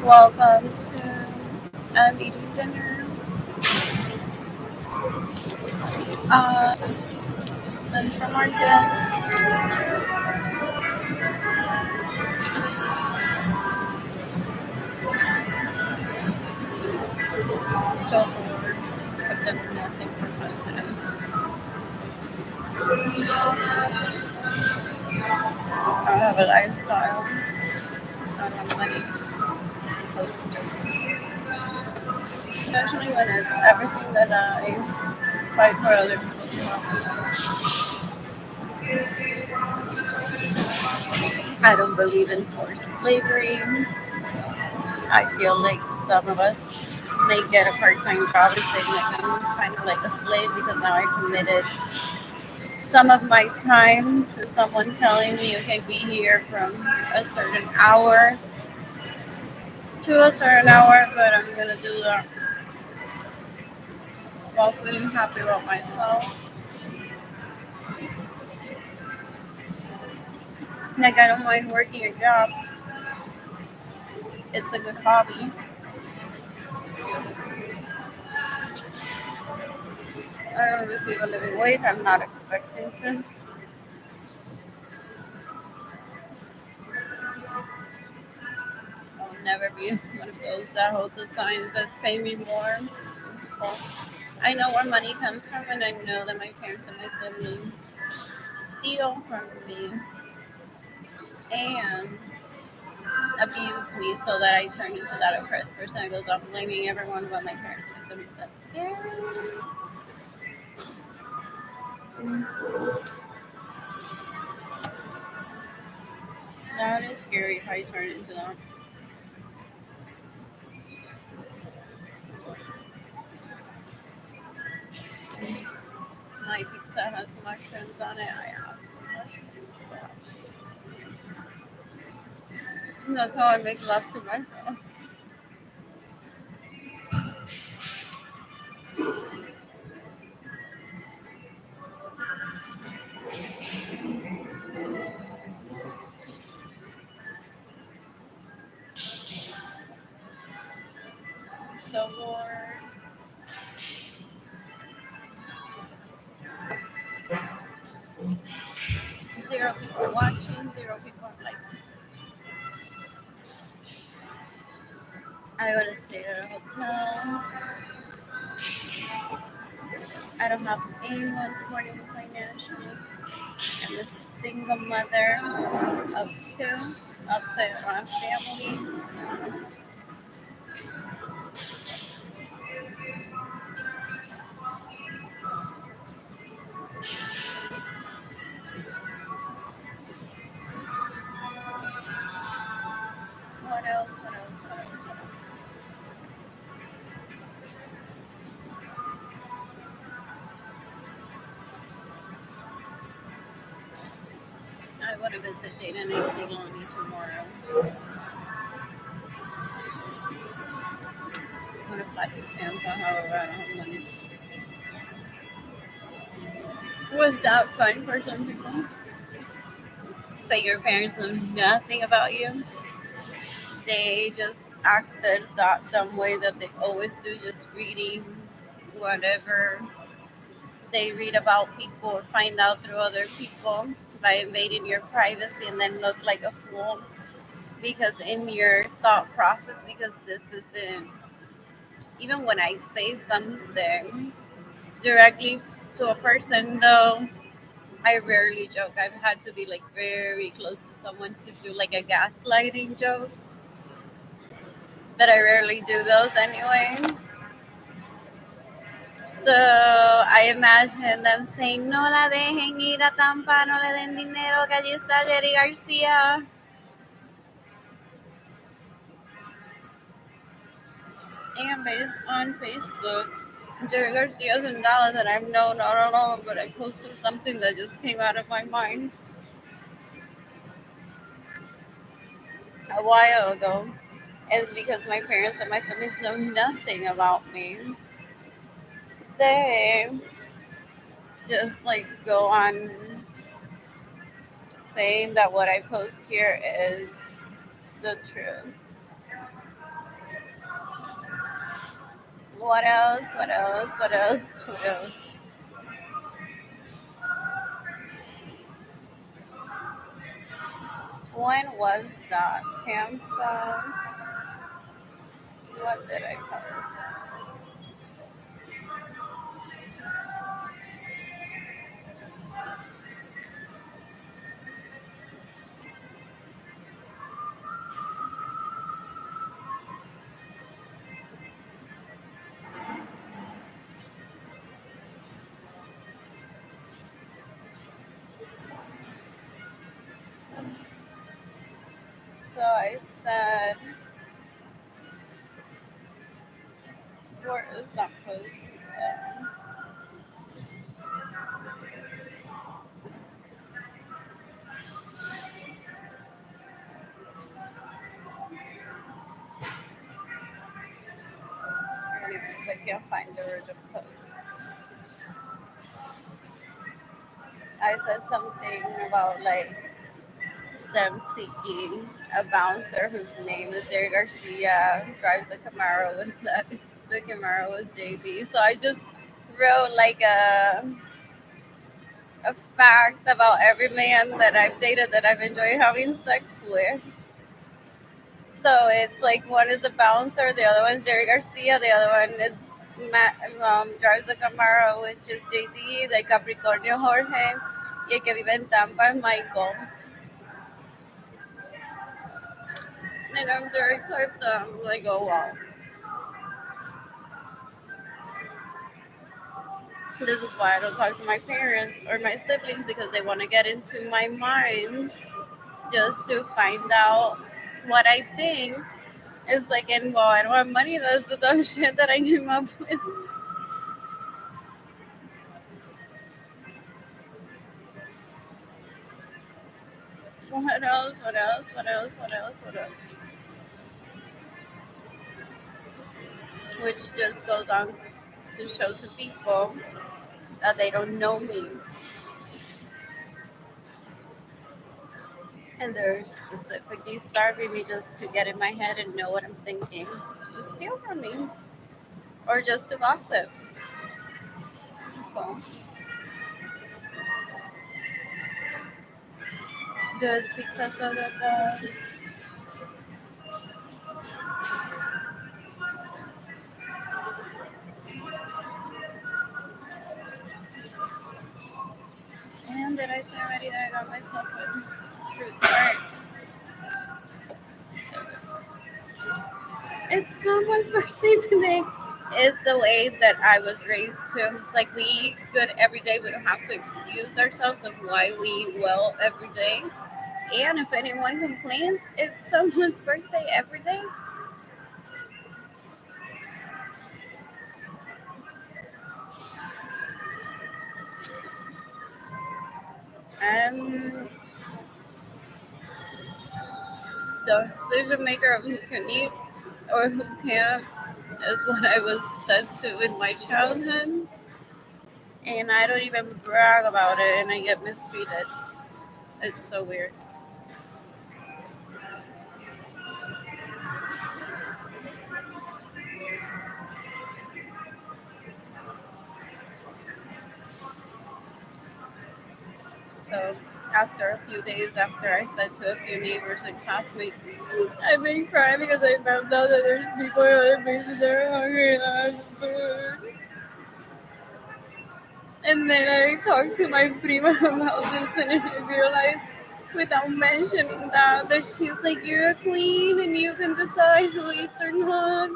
Welcome to eating dinner. Uh, Central Market. So bored. I've done nothing for fun today. I don't have a lifestyle. I don't have money. So stupid. Especially when it's everything that I fight for other people to have. I don't believe in forced slavery. I feel like some of us may get a part-time job and say like I'm kind of like a slave because now I committed some of my time to someone telling me, okay, be here from a certain hour to a certain hour, but I'm gonna do that while feeling happy about myself. Like I don't mind working a job. It's a good hobby. I don't receive a living wage. I'm not expecting to. I'll never be one of those that holds a sign that says pay me more. Well, I know where money comes from, and I know that my parents and my siblings steal from me and abuse me so that I turn into that oppressed person that goes off blaming everyone but my parents. But something that's scary. That is scary if I turn into that. My pizza has mushrooms on it. I asked for mushrooms. So that's how I make love to myself. I'm so bored. Zero people watching, zero people like. I want to stay at a hotel. I don't have anyone supporting me financially. I'm a single mother of two outside of my family. What else? What else? What else? What else? I want to visit Jaden and Kehlani tomorrow. I want to fly to Tampa, however, I don't have money. Was that fun for some people? Say your parents know nothing about you. They just acted that dumb way that they always do, just reading whatever they read about people or find out through other people by invading your privacy and then look like a fool because in your thought process, because this isn't, even when I say something directly to a person, though I rarely joke. I've had to be like very close to someone to do like a gaslighting joke, but I rarely do those anyways. So I imagine them saying, no la dejen ir a Tampa, no le den dinero, que allí está Jerry Garcia. And based on Facebook, Jerry Garcia's in Dallas, and I've known all along, but I posted something that just came out of my mind a while ago. It's because my parents and my siblings know nothing about me. They just like go on saying that what I post here is the truth. What else? What else? What else? What else? When was that? Tampa. What did I post? So I said, where is that post? Anyways, I can't find the original post. I said something about like them seeking a bouncer whose name is Jerry Garcia, drives a Camaro, and that the Camaro was JD. So I just wrote like a fact about every man that I've dated that I've enjoyed having sex with. So it's like one is a bouncer, the other one's Jerry Garcia, the other one is Matt, drives a Camaro, which is JD, the Capricornio Jorge, y el que vive en Tampa es Michael. And I'm very typed up, like, oh wow. This is why I don't talk to my parents or my siblings because they want to get into my mind just to find out what I think. It's like, and well, I don't have money. That's the dumb shit that I came up with. What else? What else? What else? What else? What else? Which just goes on to show to people that they don't know me and they're specifically starving me just to get in my head and know what I'm thinking, to steal from me or just to gossip. So, does pizza so that and did I say already that I got myself a fruit tart? So, it's someone's birthday today. Is the way that I was raised to. It's like we eat good every day. We don't have to excuse ourselves of why we eat well every day. And if anyone complains, it's someone's birthday every day. I'm the decision maker of who can eat or who can't is what I was said to in my childhood. And I don't even brag about it and I get mistreated. It's so weird. So after a few days after I said to a few neighbors and classmates, I've been crying because I found out that there's people in other places that are hungry and don't have food. And then I talked to my prima about this and I realized without mentioning that she's like, you're a queen and you can decide who eats or not.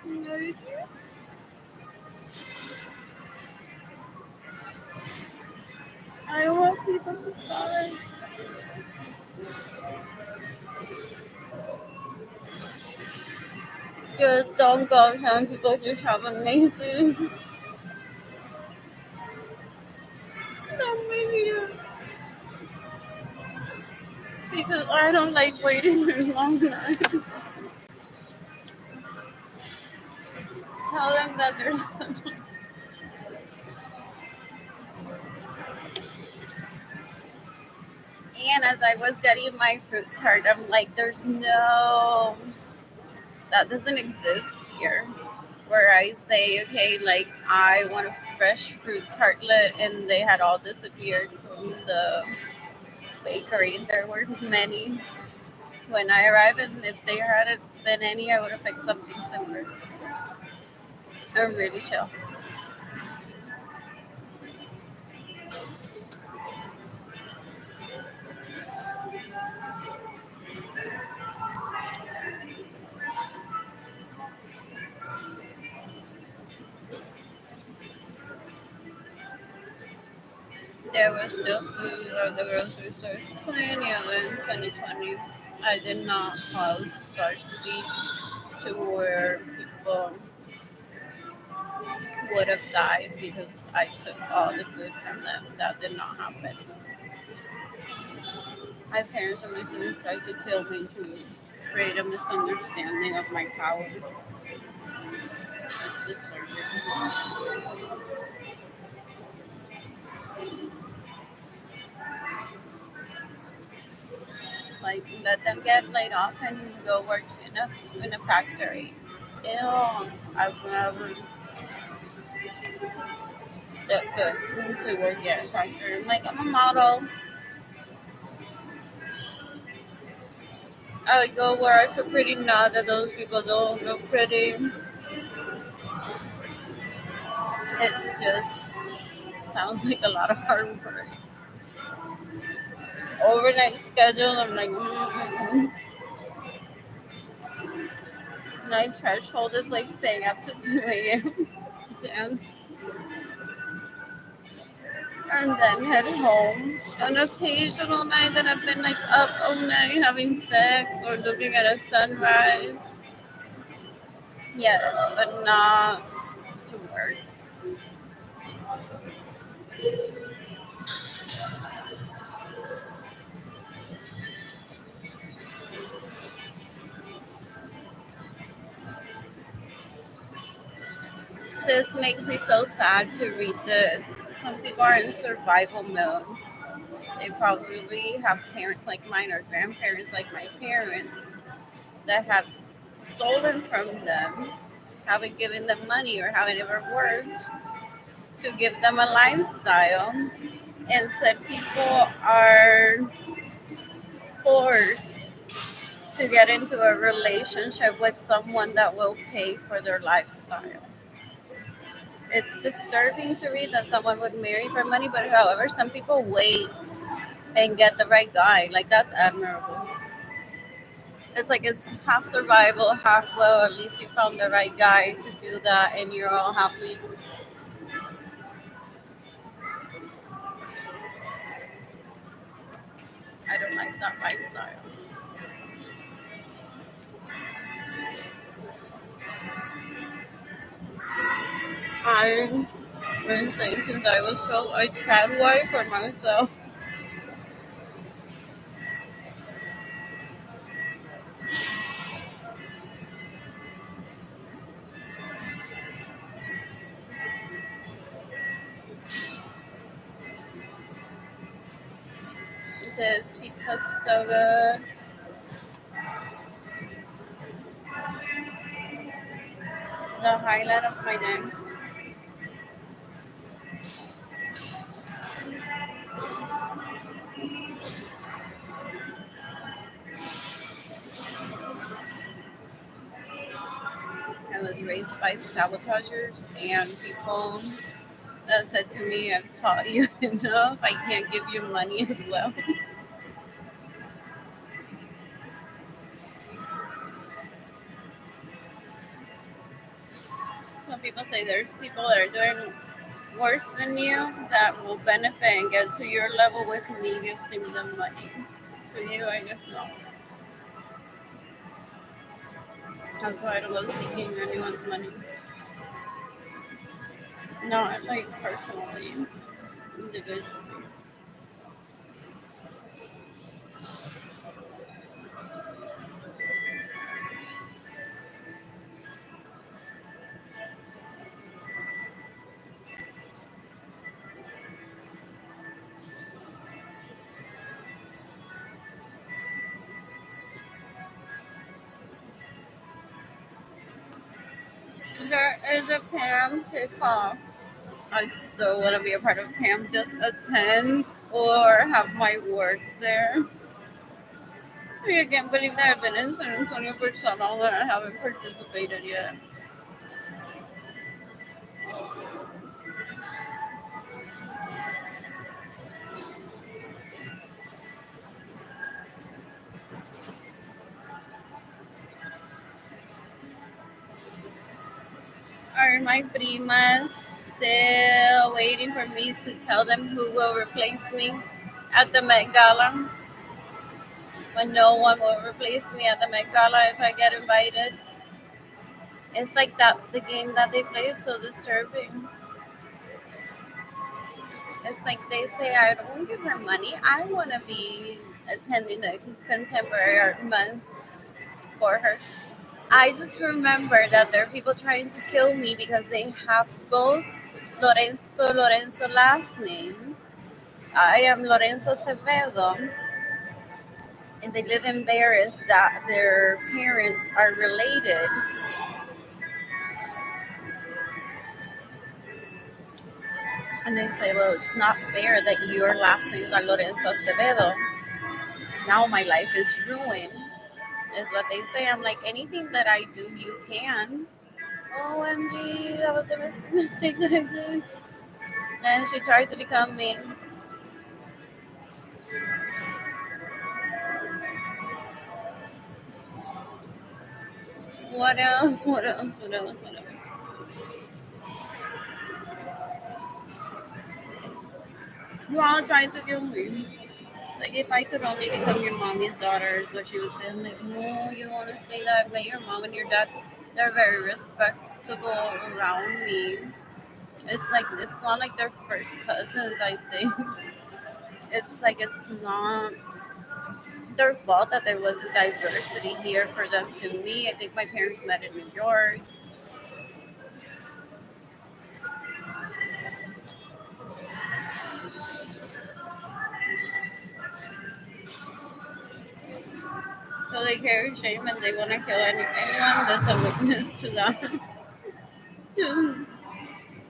And I don't want people to starve. Just don't go telling people you shop amazing. Don't make you. Because I don't like waiting in long lines. Tell them that there's And as I was getting my fruit tart, I'm like, there's no, that doesn't exist here. Where I say, okay, like I want a fresh fruit tartlet, and they had all disappeared from the bakery. There were many when I arrived, and if there hadn't been any, I would have picked something similar. I'm really chill. There was still food at the grocery stores, plenty of it in 2020. I did not cause scarcity to where people would have died because I took all the food from them. That did not happen. My parents and my siblings tried to kill me to create a misunderstanding of my power. It's disturbing. Like, let them get laid off and go work in a factory. Ew, I've never stepped foot into work at a factory. I'm like, I'm a model. I would go where I feel pretty. Not that those people don't look pretty. It's just sounds like a lot of hard work. Overnight schedule. I'm like, my threshold is like staying up to 2 a.m. dance and then head home. An occasional night that I've been like up all night having sex or looking at a sunrise. Yes, but not to work. This makes me so sad to read this. Some people are in survival mode. They probably have parents like mine or grandparents like my parents that have stolen from them, haven't given them money or haven't ever worked to give them a lifestyle. And said people are forced to get into a relationship with someone that will pay for their lifestyle. It's disturbing to read that someone would marry for money, but however, some people wait and get the right guy. Like, that's admirable. It's like it's half survival, half well, at least you found the right guy to do that and you're all happy. I don't like that lifestyle. I've been saying since I was 12, I can wife for myself. This pizza's so good. The highlight of my day. I was raised by sabotagers and people that said to me, I've taught you enough. I can't give you money as well. Some people say there's people that are doing worse than you that will benefit and get to your level with me gifting them money. To you, I guess no. That's why I don't go seeking anyone's money. Not like personally, individually. There is a Pam kickoff. I so want to be a part of Pam. Just attend or have my work there. I can't believe that I've been in San Antonio for so long and I haven't participated yet. Are my primas still waiting for me to tell them who will replace me at the Met Gala? When no one will replace me at the Met Gala if I get invited. It's like that's the game that they play. It's so disturbing. It's like they say, I don't give her money. I want to be attending the contemporary art month for her. I just remember that there are people trying to kill me because they have both Lorenzo last names. I am Lorenzo Acevedo, and they live embarrassed that their parents are related. And they say, well, it's not fair that your last names are Lorenzo Acevedo. Now my life is ruined, is what they say. I'm like, anything that I do, you can. OMG, that was the mistake that I did. And she tried to become me. What else? What else? What else? What else? You're all trying to kill me. It's like if I could only become your mommy's daughter, is what she would say. I'm like, no, you don't want to say that. But your mom and your dad, they're very respectable around me. It's like it's not like they're first cousins. I think it's like it's not their fault that there wasn't diversity here for them to meet. I think my parents met in New York. So they carry shame and they want to kill anyone that's a witness to that. To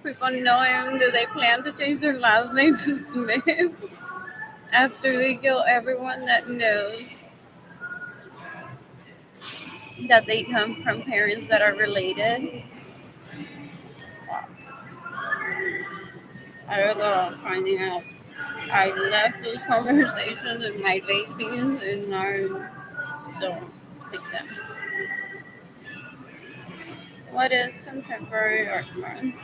people knowing, do they plan to change their last name to Smith after they kill everyone that knows that they come from parents that are related? I don't know, I'm finding out. I left those conversations in my late teens and I don't take them. What is contemporary art, man?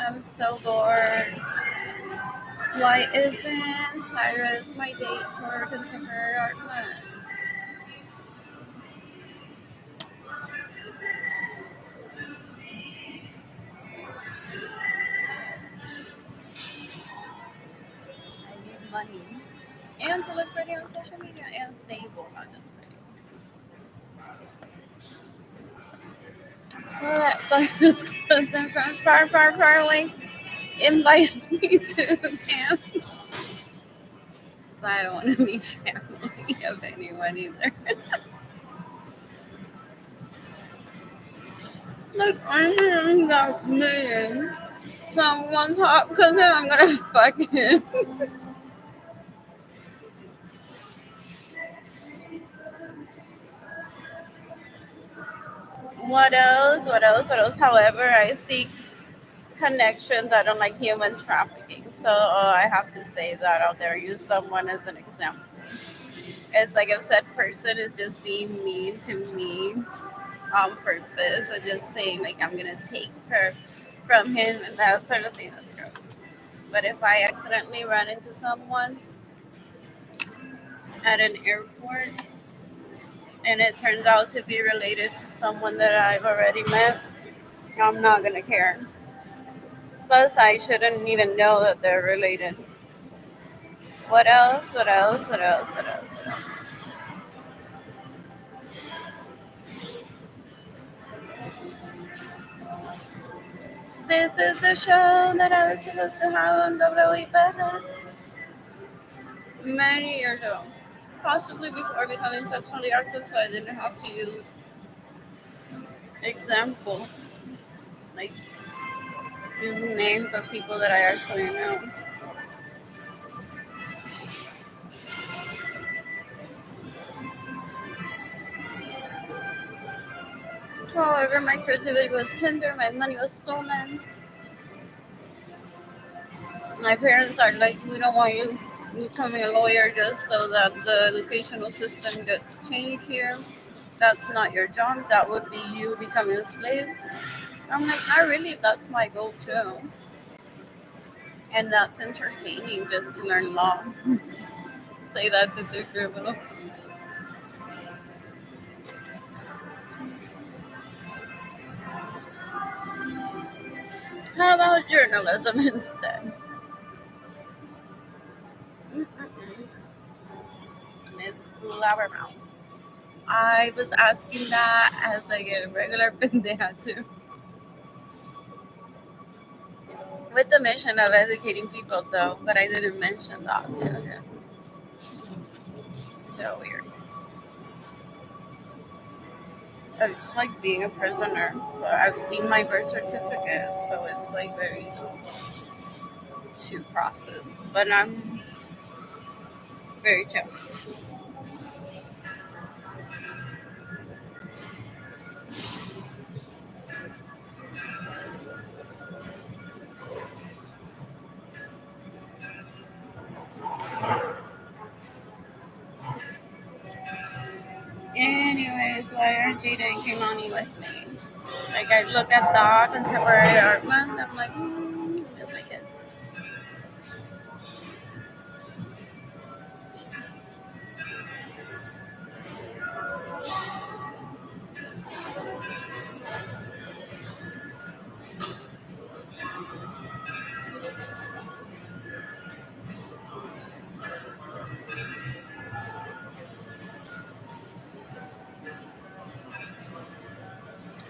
I'm so bored. Why isn't Cyrus my date for contemporary art month? I need money. And to look pretty on social media and stable, not just pretty. So that Cyrus cousin from far, far, far away invites me to camp. So I don't want to be family of anyone either. Like I'm in that million. Someone's hot cousin, I'm gonna fuck him. What else? What else? What else? However, I seek connections. I don't like human trafficking. So I have to say that out there. Use someone as an example. It's like if said person is just being mean to me on purpose and just saying like I'm gonna take her from him and that sort of thing. That's gross. But if I accidentally run into someone at an airport and it turns out to be related to someone that I've already met, I'm not gonna care. Plus, I shouldn't even know that they're related. What else? What else? What else? What else? What else? This is the show that I was supposed to have on WWE Better many years ago. Possibly before becoming sexually active, so I didn't have to use examples, like using names of people that I actually know. However, my creativity was hindered, my money was stolen. My parents are like, we don't want you becoming a lawyer just so that the educational system gets changed here. That's not your job. That would be you becoming a slave. I'm like, not really. That's my goal too. And that's entertaining just to learn law. Say that to two criminals. How about journalism instead? Mm-mm-mm. Miss Flowermouth. I was asking that as like a regular pendeja too. With the mission of educating people though, but I didn't mention that to him. So weird. It's like being a prisoner. But I've seen my birth certificate, so it's like very to process. But I'm very chill. Anyways, why aren't Jada and Kimani with me? Like I look at that contemporary art month, I'm like, miss my kids.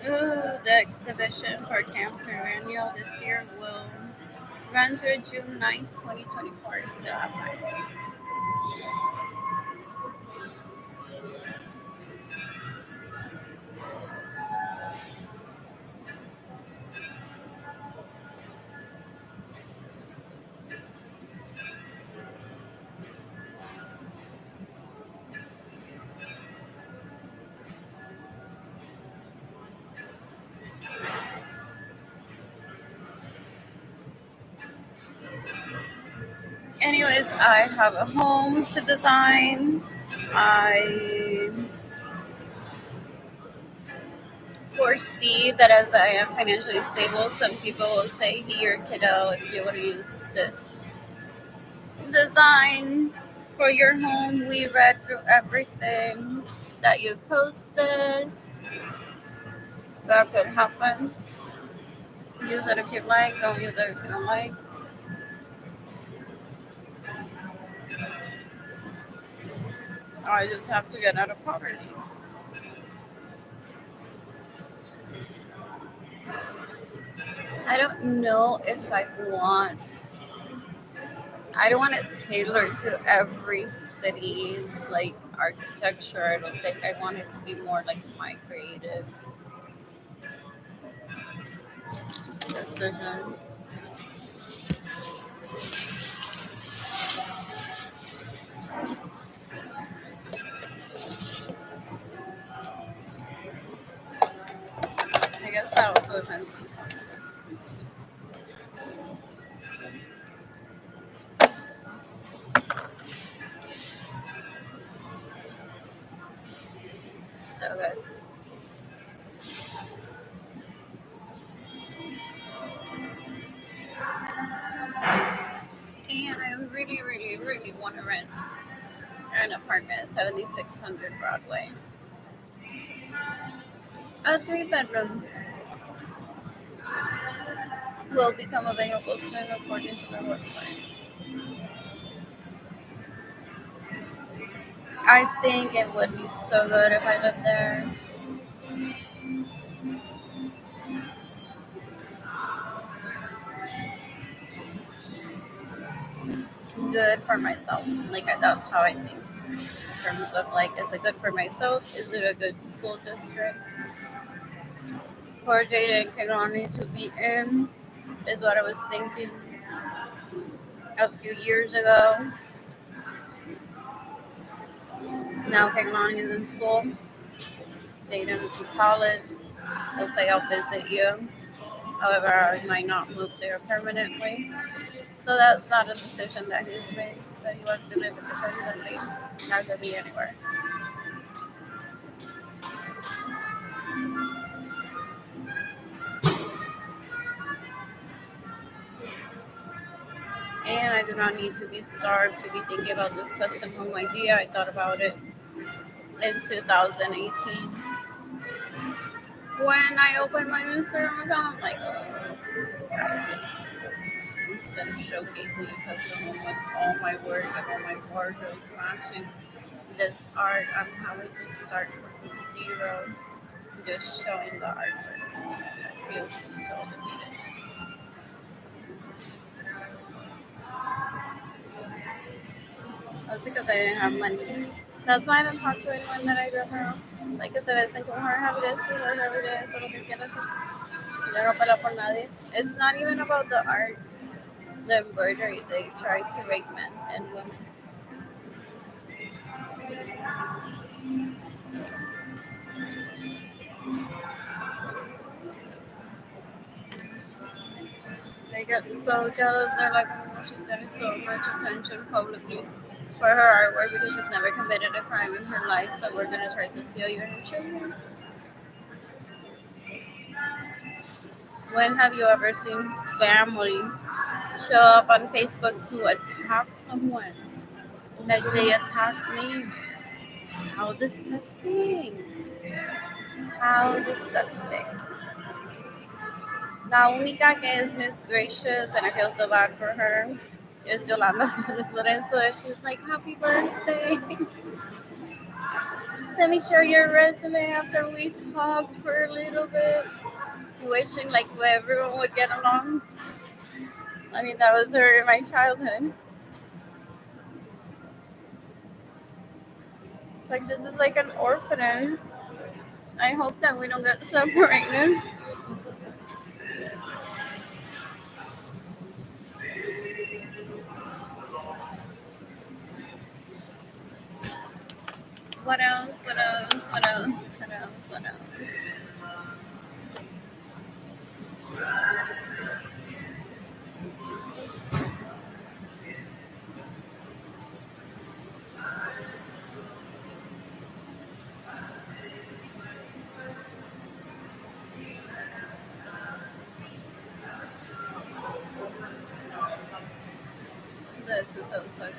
Ooh, the exhibition for Camp Perennial this year will run through June 9th, 2024. Still have time. Anyways, I have a home to design. I foresee that as I am financially stable, some people will say, here, kiddo, if you want to use this design for your home, we read through everything that you've posted. That could happen. Use it if you like, don't use it if you don't like. I just have to get out of poverty. I don't know if I don't want it tailored to every city's like architecture. I don't think I want it to be more like my creative decision. I guess that also depends on someone. So good. And I really, really, really want to rent an apartment at 7600 Broadway. A 3 bedroom will become available soon according to their website. I think it would be so good if I lived there. Good for myself. Like that's how I think. In terms of like, is it good for myself? Is it a good school district for Jada and Kehlani to be in? Is what I was thinking a few years ago. Now Kehlani is in school. Jada is in college. He'll say I'll visit you. However, I might not move there permanently. So that's not a decision that he's made. He said he wants to live independently, not gonna be anywhere. And I do not need to be starved to be thinking about this custom home idea. I thought about it in 2018 when I opened my Instagram account. I'm like, oh, I hate this. Instead of showcasing a custom home with all my work and all my wardrobe matching this art, I'm having to start from zero, just showing the artwork. I feel so defeated. That's because I didn't have money. That's why I don't talk to anyone that I grew up. It's like I said, I con her evidencia, her evidencia, lo que quieras. Yo no pelo por nadie. It's not even about the art, the embroidery. They try to rape men and women. They get so jealous. They're like, oh, she's getting so much attention publicly for her artwork because she's never committed a crime in her life. So we're gonna try to steal your children. When have you ever seen family show up on Facebook to attack someone? Like they attacked me. How disgusting. How disgusting. La única que es Miss Gracious, and I feel so bad for her, is Yolanda Suarez Lorenzo. She's like, happy birthday. Let me share your resume after we talked for a little bit. Wishing like everyone would get along. I mean, that was her in my childhood. It's like, this is like an orphanage. I hope that we don't get separated. What else? What else? What else? What else? What else? This is so good.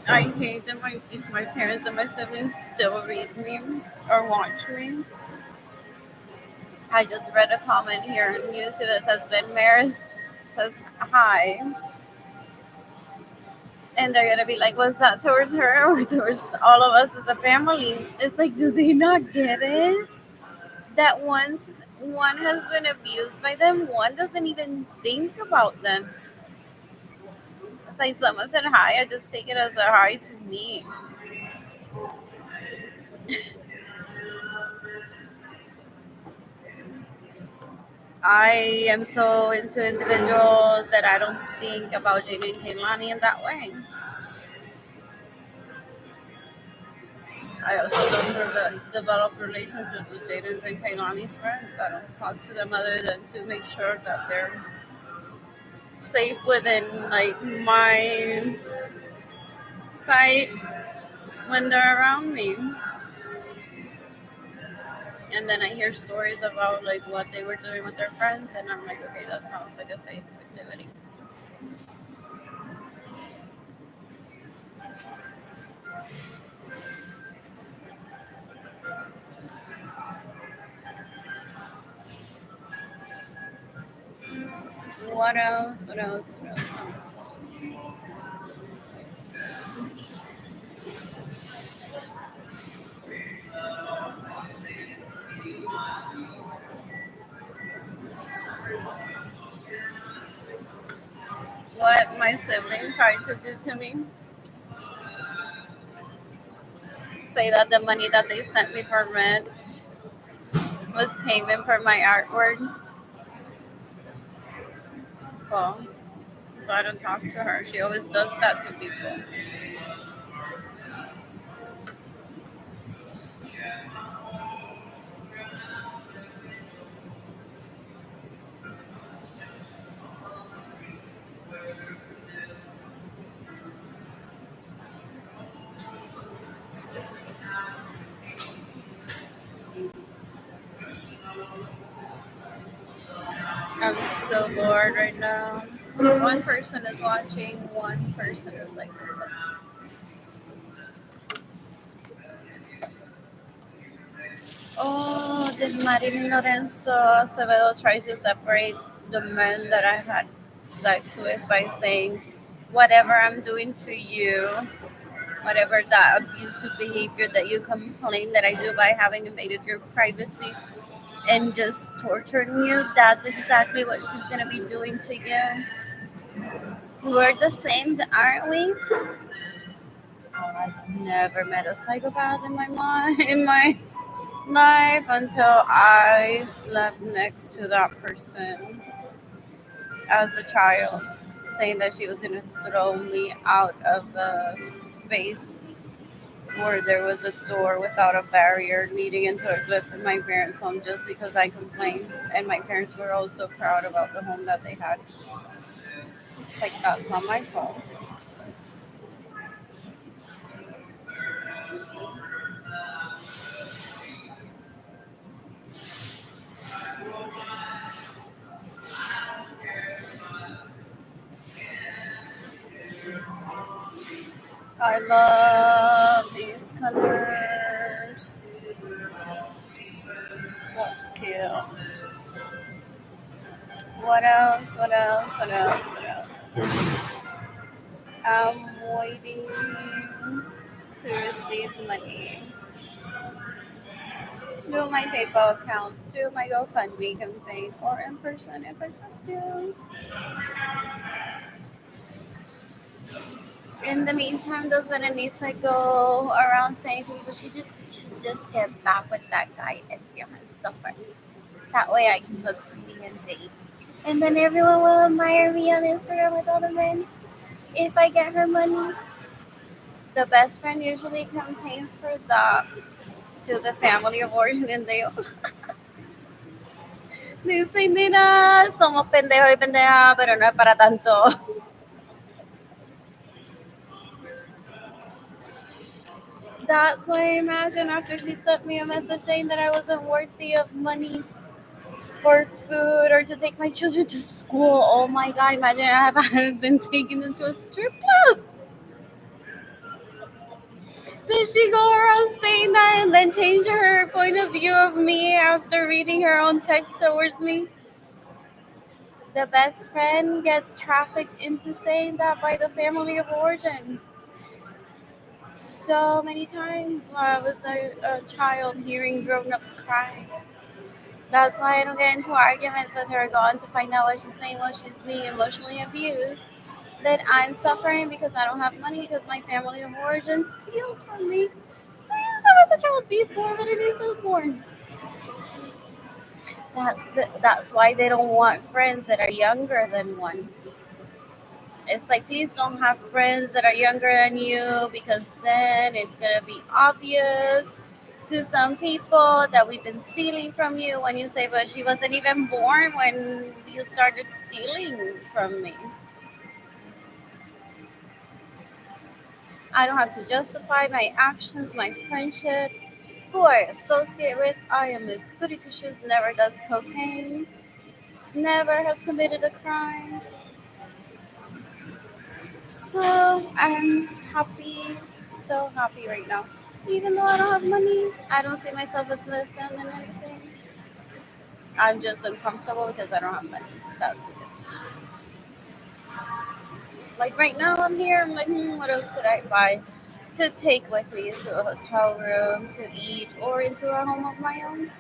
I hate that if my parents and my siblings still read me or watch me. I just read a comment here on YouTube that says Ben Maris says hi. And they're gonna be like, was that towards her or towards all of us as a family? It's like, do they not get it? That once one has been abused by them, one doesn't even think about them. It's like someone said hi, I just take it as a hi to me. I am so into individuals that I don't think about Jaden and Kaylani in that way. I also don't develop relationships with Jaden's and Kaylani's friends. I don't talk to them other than to make sure that they're safe within like my sight when they're around me. And then I hear stories about like what they were doing with their friends, and I'm like, okay, that sounds like a safe activity. What else? What else? What else? What my sibling tried to do to me? Say that the money that they sent me for rent was payment for my artwork. Well, so I don't talk to her. She always does that to people. I'm so bored right now. One person is watching, one person is like this one. Oh, did Marilyn Lorenzo Acevedo try to separate the men that I had sex with by saying, whatever I'm doing to you, whatever that abusive behavior that you complain that I do by having invaded your privacy and just torturing you, that's exactly what she's gonna be doing to you. We're the same, aren't we? Oh, I've never met a psychopath in my mind, in my life until I slept next to that person as a child, saying that she was gonna throw me out of a space where there was a door without a barrier leading into a cliff in my parents' home just because I complained. And my parents were also proud about the home that they had. Like, that's not my fault. I love these colors. That's cute. What else? What else? What else? What else? I'm waiting to receive money through my PayPal accounts, through my GoFundMe campaign, or in person if I trust you. In the meantime, those enemies I go around saying to people, she just get back with that guy, Estiam and stuff like that. That way I can look pretty and date. And then everyone will admire me on Instagram with all the men. If I get her money, the best friend usually campaigns for that to the family of origin and they dicen, mira, somos pendejos y pendejas, pero no es para tanto. That's why I imagine after she sent me a message saying that I wasn't worthy of money for food or to take my children to school. Oh my god, imagine I have been taken into a strip club. Did she go around saying that and then change her point of view of me after reading her own text towards me? The best friend gets trafficked into saying that by the family of origin. So many times when I was a child hearing grown ups cry. That's why I don't get into arguments with her, go on to find out what she's saying while she's being emotionally abused. That I'm suffering because I don't have money because my family of origin steals from me. Since I was a child before Berenice was born. That's why they don't want friends that are younger than one. It's like, please don't have friends that are younger than you, because then it's gonna be obvious to some people that we've been stealing from you. When you say, but she wasn't even born when you started stealing from me. I don't have to justify my actions, my friendships, who I associate with. I am Miss Goody Two Shoes, never does cocaine, never has committed a crime. So I'm happy, so happy right now. Even though I don't have money, I don't see myself as less than anything. I'm just uncomfortable because I don't have money. That's it. Like right now, I'm here. I'm like, what else could I buy to take with me into a hotel room to eat or into a home of my own?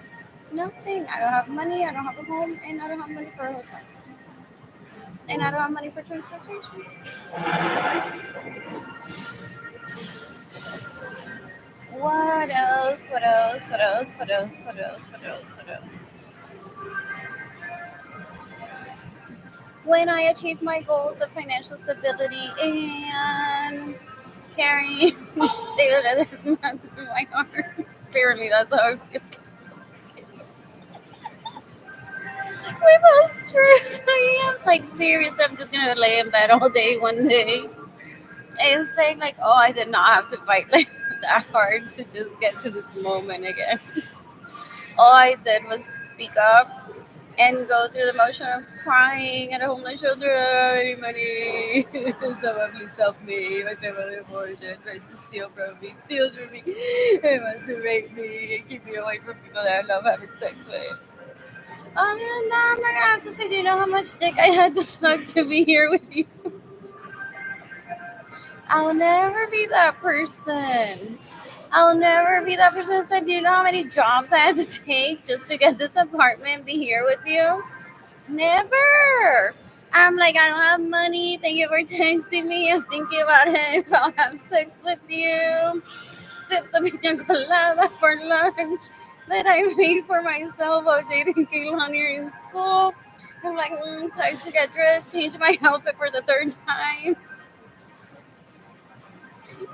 Nothing. I don't have money. I don't have a home, and I don't have money for a hotel, and I don't have money for transportation. What else? What else? What else? What else? What else? What else? What else? When I achieve my goals of financial stability and carrying David this month through my heart. Apparently, that's how it feels. With how stressed I am. Like, seriously, I'm just gonna lay in bed all day one day and say, like, oh, I did not have to fight like that hard to just get to this moment again. All I did was speak up and go through the motion of crying at a homeless shelter. Any money? Someone please help me. My family abortion tries to steal from me, steals from me, and wants to rape me and keep me away from people that I love having sex with. Other than that, I'm not gonna have to say, do you know how much dick I had to suck to be here with you? I'll never be that person. I'll never be that person that said, do you know how many jobs I had to take just to get this apartment and be here with you? Never. I'm like, I don't have money. Thank you for texting me. I'm thinking about it if I'll have sex with you. Sip some pina colada for lunch that I made for myself while dating Kaylani in school. I'm like, time to get dressed, change my outfit for the third time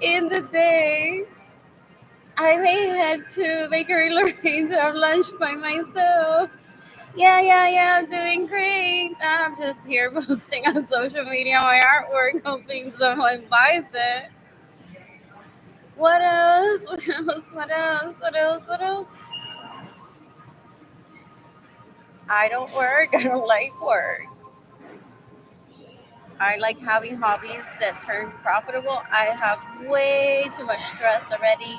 in the day. I may head to Bakery Lorraine to have lunch by myself. Yeah, I'm doing great. I'm just here posting on social media my artwork, hoping someone buys it. What else? What else? What else? What else? What else? I don't work. I don't like work. I like having hobbies that turn profitable. I have way too much stress already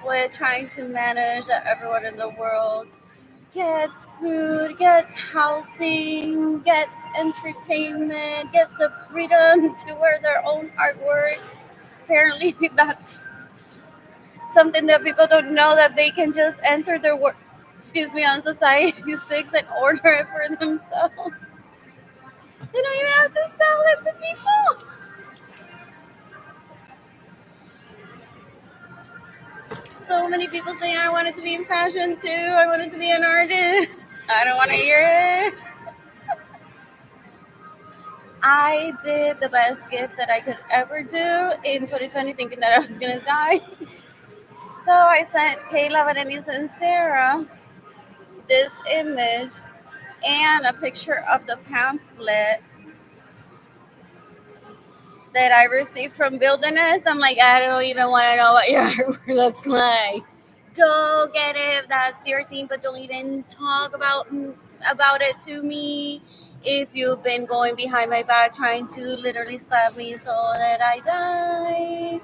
with trying to manage that everyone in the world gets food, gets housing, gets entertainment, gets the freedom to wear their own artwork. Apparently, that's something that people don't know, that they can just enter their work, excuse me, on Society 6 and order it for themselves. They don't even have to sell it to people. So many people say I wanted to be in fashion too. I wanted to be an artist. I don't want to hear it. I did the best gift that I could ever do in 2020, thinking that I was gonna die. So I sent Kayla, Berenice, and Sarah this image and a picture of the pamphlet that I received from Wilderness. I'm like, I don't even want to know what your artwork looks like. Go get it if that's your thing, but don't even talk about it to me. If you've been going behind my back trying to literally stab me so that I die,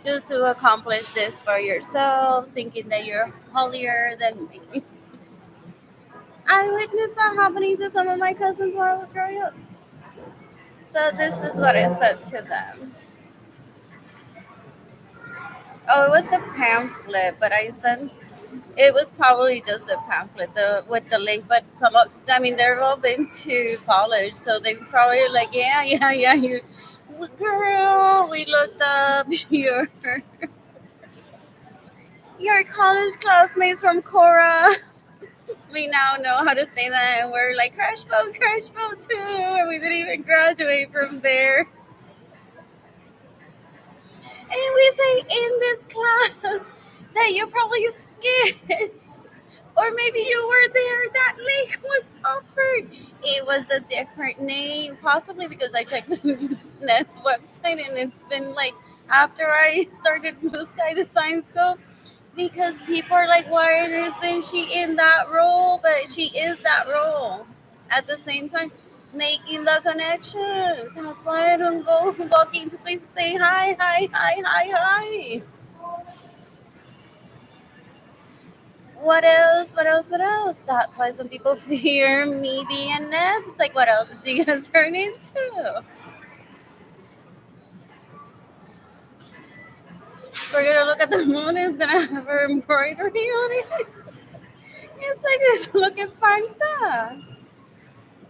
just to accomplish this for yourselves, thinking that you're holier than me. I witnessed that happening to some of my cousins while I was growing up. So this is what I said to them. Oh, it was the pamphlet, but I sent. It was probably just a pamphlet with the link, but some of, I mean, they've all been to college, so they probably like, yeah, you, girl, we looked up your college classmates from Cora. We now know how to say that, and we're like crash boat too, and we didn't even graduate from there. And we say in this class that you probably skipped, or maybe you were there. That link was offered. It was a different name, possibly because I checked the Nest website, and it's been like after I started Blue Sky Design School. Because people are like, why isn't she in that role? But she is that role. At the same time, making the connections. That's why I don't go walking to places saying hi, hi, hi, hi, hi. What else? What else? What else? That's why some people fear me being a nest. It's like, what else is he gonna turn into? We're gonna look at the moon. It's gonna have her embroidery on it. It's like it's looking fanta.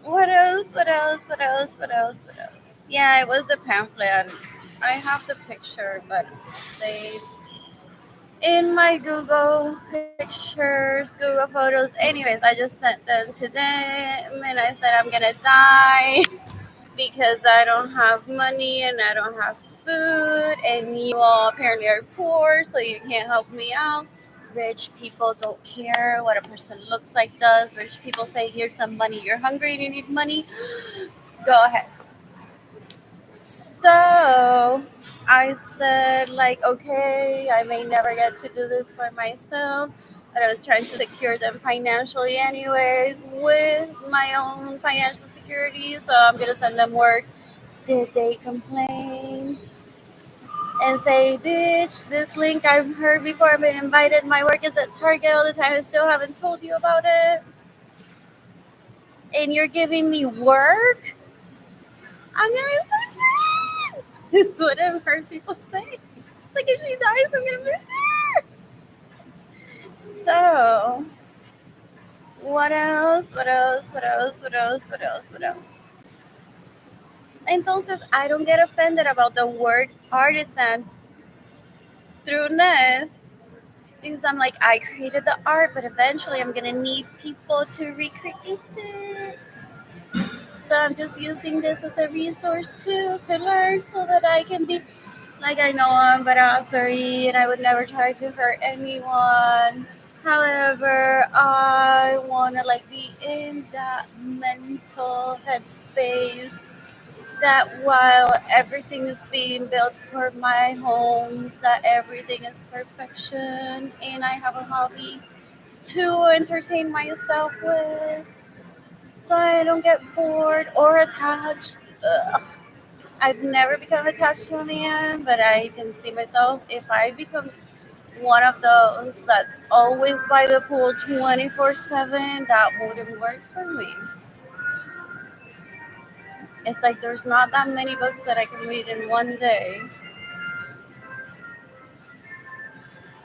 What else? What else? What else? What else? What else? Yeah, it was the pamphlet. I have the picture, but saved in my Google pictures, Google photos. Anyways, I just sent them to them, and I said I'm gonna die because I don't have money and I don't have food, and you all apparently are poor, so you can't help me out. Rich people don't care what a person looks like does. Rich people say, here's some money. You're hungry and you need money. Go ahead. So I said, like, okay, I may never get to do this for myself, but I was trying to secure them financially, anyways, with my own financial security. So I'm gonna send them work. Did they complain and say, bitch, this link I've heard before, I've been invited. My work is at Target all the time. I still haven't told you about it. And you're giving me work? I'm gonna be so sad. This is what I've heard people say. Like, if she dies, I'm gonna miss her. So, what else? What else? What else? What else? What else? What else? Entonces, I don't get offended about the word artisan through Ness because I'm like, I created the art, but eventually I'm gonna need people to recreate it. So I'm just using this as a resource too to learn so that I can be like, I know I'm badassery and I would never try to hurt anyone. However, I wanna like be in that mental headspace that while everything is being built for my homes, that everything is perfection and I have a hobby to entertain myself with so I don't get bored or attached. Ugh. I've never become attached to a man, but I can see myself if I become one of those that's always by the pool 24/7, that wouldn't work for me. It's like there's not that many books that I can read in one day.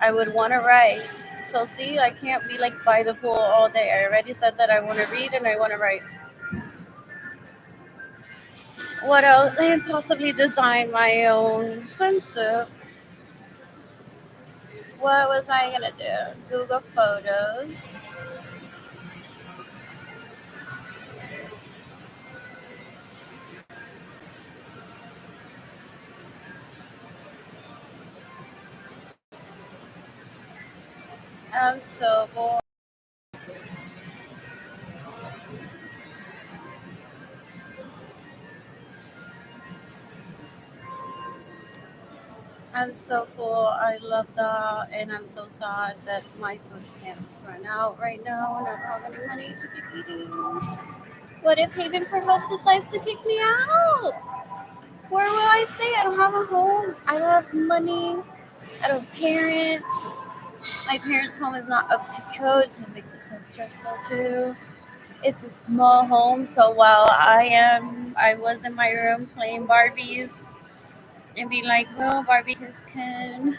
I would want to write. So, see, I can't be like by the pool all day. I already said that I want to read and I want to write. What else? And possibly design my own swimsuit. What was I gonna do? Google Photos. I'm so bored. I'm so full. I love that, and I'm so sad that my food stamps run out right now, and I don't have any money to keep eating. What if Haven for Hope decides to kick me out? Where will I stay? I don't have a home. I don't have money. I don't have parents. My parents' home is not up to code, so it makes it so stressful too. It's a small home, so while I was in my room playing Barbies and being like, "Well, Barbie can,"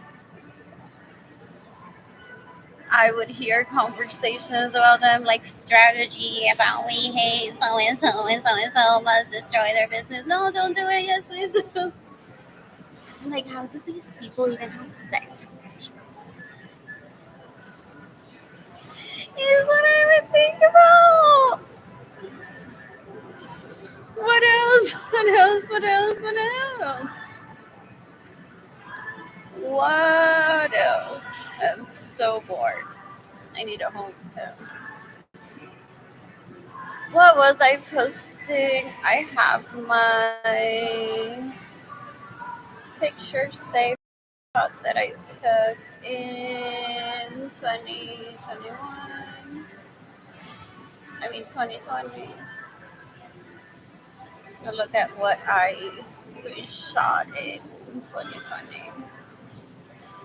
I would hear conversations about them, like strategy about we hate so and so and so and so must destroy their business. No, don't do it. Yes, please do. Like, how do these people even have sex with each other? Is what I would think about. What else? What else? What else? What else? What else? I'm so bored. I need a home too. What was I posting? I have my picture saved shots that I took in 2021. I mean 2020. I'll look at what I screenshot in 2020.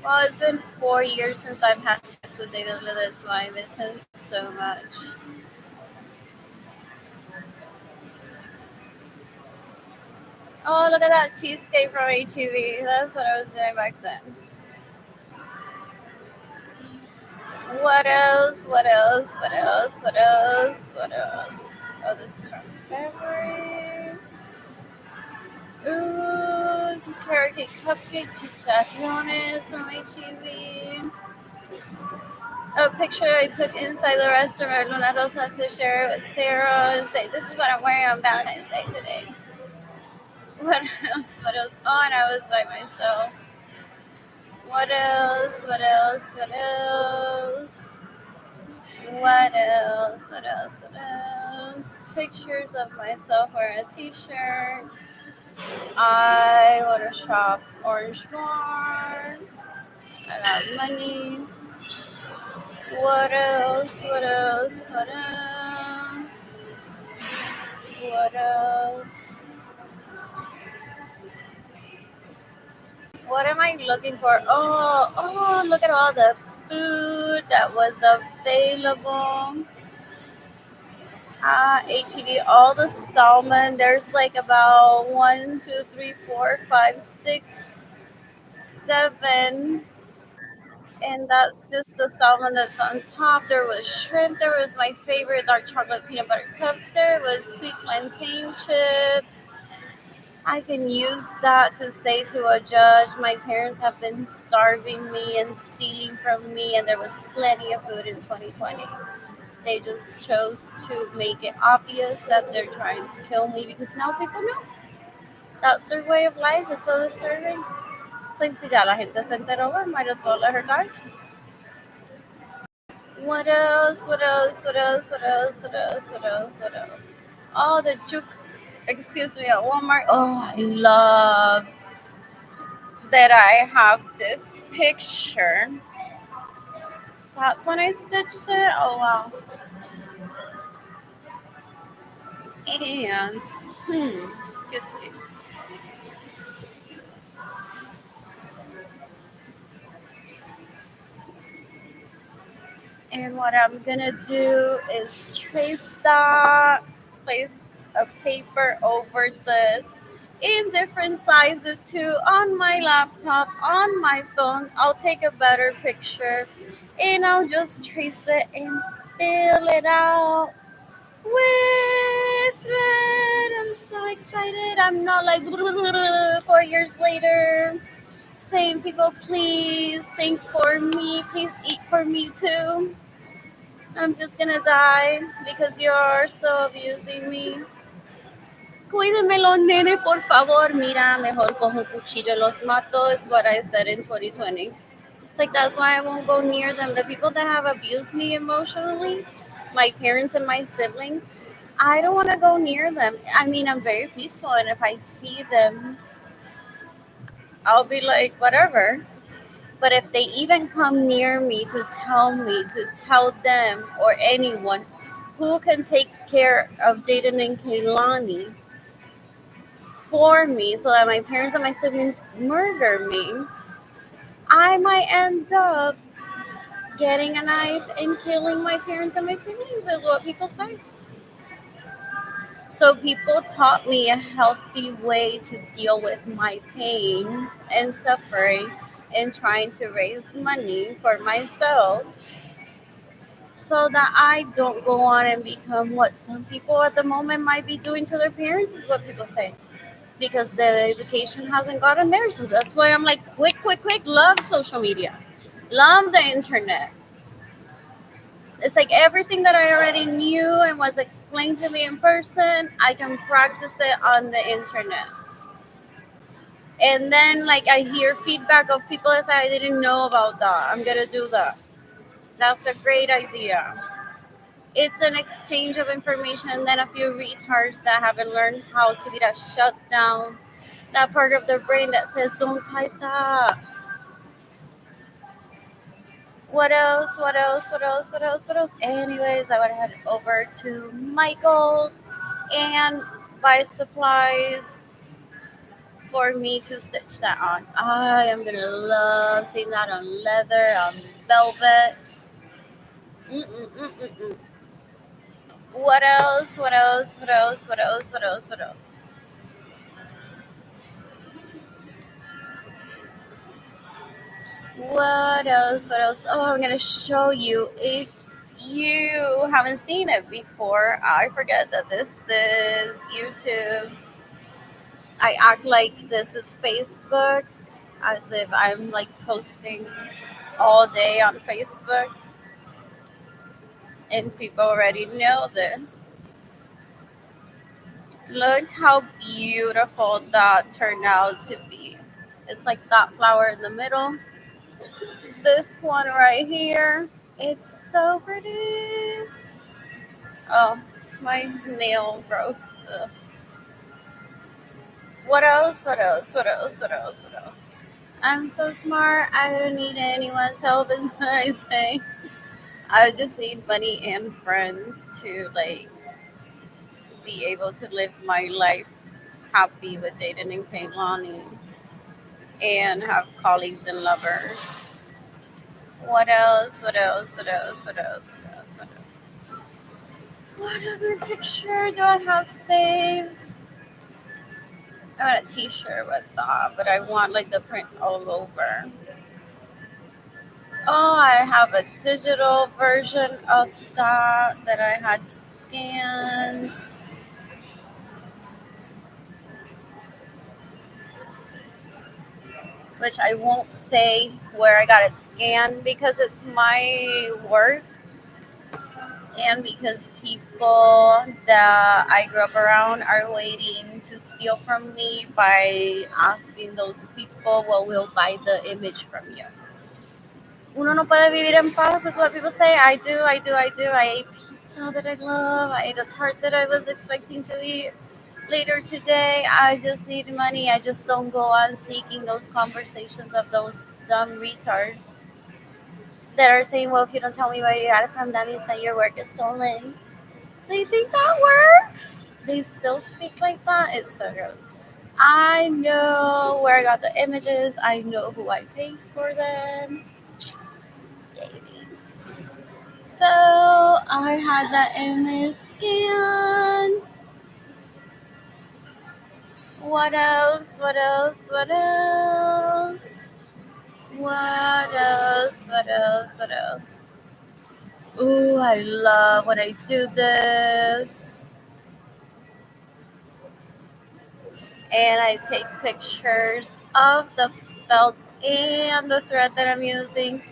Well, it's been 4 years since I've had sex with David Lillard. That's why I miss him so much. Oh, look at that cheesecake from HEB. That's what I was doing back then. What else? What else? What else? What else? What else? Oh, this is from February. Ooh, carrot cake cupcakes, chicharrones from HEB. A picture I took inside the restaurant. Luna Rosa to share it with Sarah and say, "This is what I'm wearing on Valentine's Day today." What else? What else? Oh, and I was by myself. What else? What else? What else? What else? What else? What else? Pictures of myself wearing a t-shirt. I want to shop Orange Farm. I have money. What else? What else? What else? What else? What am I looking for? Oh, look at all the food that was available. HEB, all the salmon. There's like about one, two, three, four, five, six, seven. And that's just the salmon that's on top. There was shrimp. There was my favorite dark chocolate peanut butter cups. There was sweet plantain chips. I can use that to say to a judge, my parents have been starving me and stealing from me, and there was plenty of food in 2020. They just chose to make it obvious that they're trying to kill me because now people know. That's their way of life. It's so disturbing. It's like, si ya la gente se enteró, well, might as well let her die. What else? What else? What else? What else? What else? What else? What else? Oh, the juke. Excuse me, at Walmart. Oh, I love that I have this picture. That's when I stitched it. Oh wow. And excuse me. And what I'm gonna do is trace that, place a paper over this in different sizes too on my laptop, on my phone. I'll take a better picture and I'll just trace it and fill it out with it. I'm so excited. I'm not like 4 years later saying, people, please think for me, please eat for me too. I'm just gonna die because you're so abusing me. Cuídenme los nenes, por favor. Mira, mejor cojo un cuchillo, los mato, is what I said in 2020. It's like, that's why I won't go near them. The people that have abused me emotionally, my parents and my siblings, I don't want to go near them. I mean, I'm very peaceful, and if I see them, I'll be like, whatever. But if they even come near me, to tell them or anyone who can take care of Jaden and Kaylani for me so that my parents and my siblings murder me, I might end up getting a knife and killing my parents and my siblings, is what people say. So people taught me a healthy way to deal with my pain and suffering and trying to raise money for myself so that I don't go on and become what some people at the moment might be doing to their parents, is what people say. Because the education hasn't gotten there. So that's why I'm like, quick, quick, quick, love social media, love the internet. It's like everything that I already knew and was explained to me in person, I can practice it on the internet. And then like I hear feedback of people that say I didn't know about that. I'm gonna do that. That's a great idea. It's an exchange of information. Then a few retards that haven't learned how to be that shut down, that part of their brain that says don't type that. What else? What else? What else? What else? What else? Anyways, I would head over to Michael's and buy supplies for me to stitch that on. I am gonna love seeing that on leather, on velvet. Mm-mm-mm-mm-mm. What else? What else? What else? What else? What else? What else? What else? What else? Oh, I'm gonna show you. If you haven't seen it before, I forget that this is YouTube. I act like this is Facebook, as if I'm like posting all day on Facebook, and people already know this. Look how beautiful that turned out to be. It's like that flower in the middle. This one right here. It's so pretty. Oh, my nail broke. Ugh. What else? What else? What else? What else? What else? I'm so smart. I don't need anyone's help, is what I say. I just need money and friends to like be able to live my life happy with Jaden and Kaylani and have colleagues and lovers. What else? What else? What else? What else? What else? What else? What other picture do I have saved? I want a T-shirt with that, but I want like the print all over. Oh, I have a digital version of that I had scanned. Which I won't say where I got it scanned because it's my work and because people that I grew up around are waiting to steal from me by asking those people, well, we'll buy the image from you. Uno no puede vivir en paz, is what people say. I do, I do, I do. I ate pizza that I love. I ate a tart that I was expecting to eat later today. I just need money. I just don't go on seeking those conversations of those dumb retards that are saying, well, if you don't tell me where you got it from, that means that your work is stolen. They think that works. They still speak like that. It's so gross. I know where I got the images. I know who I paid for them. Baby. So I had that image scanned. What else? What else? What else? What else? What else? What else? Ooh, I love when I do this. And I take pictures of the felt and the thread that I'm using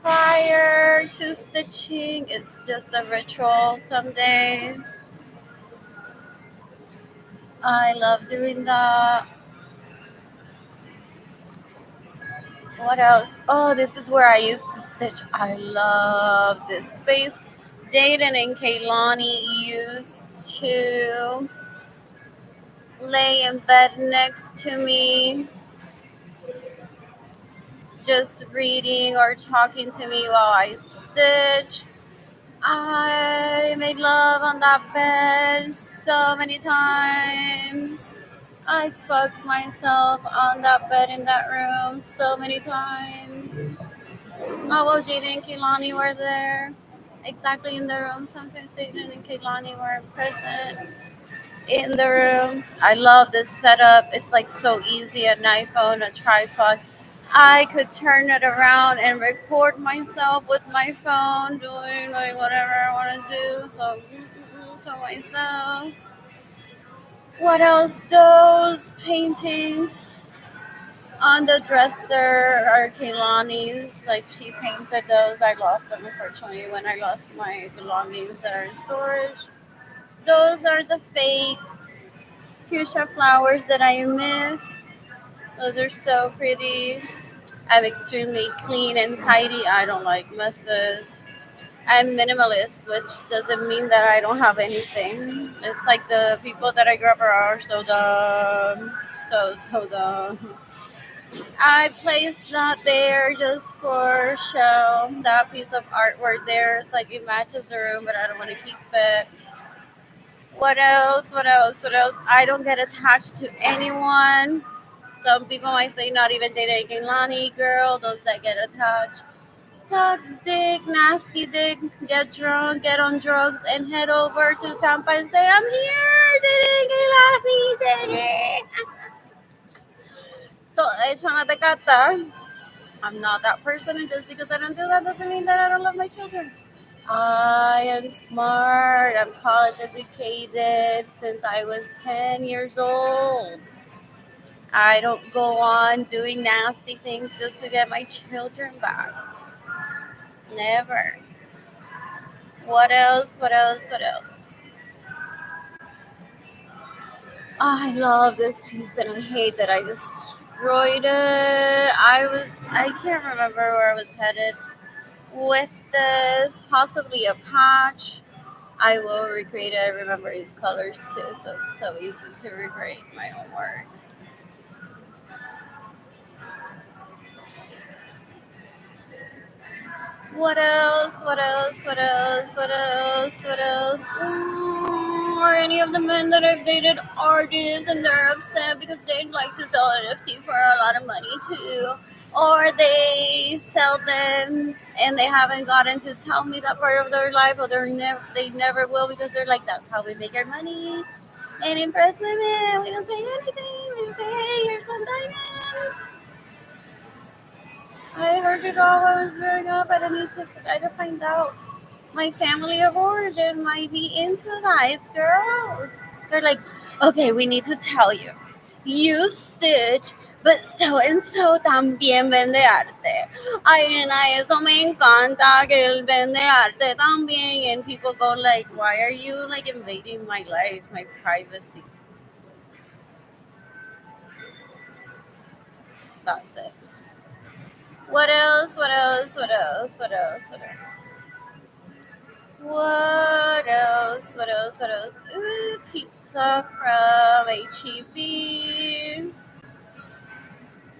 prior to stitching. It's just a ritual some days. I love doing that. What else? Oh, this is where I used to stitch. I love this space. Jaden and Kaylani used to lay in bed next to me, just reading or talking to me while I stitch. I made love on that bed so many times. I fucked myself on that bed in that room so many times. Oh, well, Jaden and Kaylani were there. Exactly in the room. Sometimes Jaden and Kaylani were present in the room. I love this setup. It's like so easy. An iPhone, a tripod. I could turn it around and record myself with my phone doing like whatever I want to do. So to myself. What else? Those paintings. On the dresser are Kaylani's. Like she painted those. I lost them unfortunately when I lost my belongings that are in storage. Those are the fake fuchsia flowers that I miss. Those are so pretty. I'm extremely clean and tidy. I don't like messes. I'm minimalist, which doesn't mean that I don't have anything. It's like the people that I grew up around are so dumb. So dumb. I placed that there just for show. That piece of artwork there is like it matches the room, but I don't want to keep it. What else? What else? What else? I don't get attached to anyone. Some people might say not even Jada and Kaylani, girl, those that get attached. Suck dick, nasty dick, get drunk, get on drugs, and head over to Tampa and say, I'm here, Jada and Kaylani, Jada. Todo hecho una tecata. I'm not that person, and just because I don't do that doesn't mean that I don't love my children. I am smart. I'm college educated since I was 10 years old. I don't go on doing nasty things just to get my children back. Never. What else? What else? What else? I love this piece and I hate that I destroyed it. I can't remember where I was headed with this. Possibly a patch. I will recreate it. I remember these colors too, so it's so easy to recreate my own work. What else? What else? What else? What else? What else? Are any of the men that I've dated artists and they're upset because they'd like to sell NFT for a lot of money too? Or they sell them and they haven't gotten to tell me that part of their life, or they never will because they're like, that's how we make our money and impress women. We don't say anything. We just say, hey, here's some diamonds. I heard it all when I was growing up. I don't need to try to find out. My family of origin might be into that. It's girls. They're like, okay, we need to tell you. You Stitch, but so and so también vende arte. Ay, nena, eso me encanta que él vende arte también. And people go like, why are you like invading my life, my privacy? That's it. What else? What else? What else? What else? What else? What else? What else? What else? Ooh, pizza from HEB.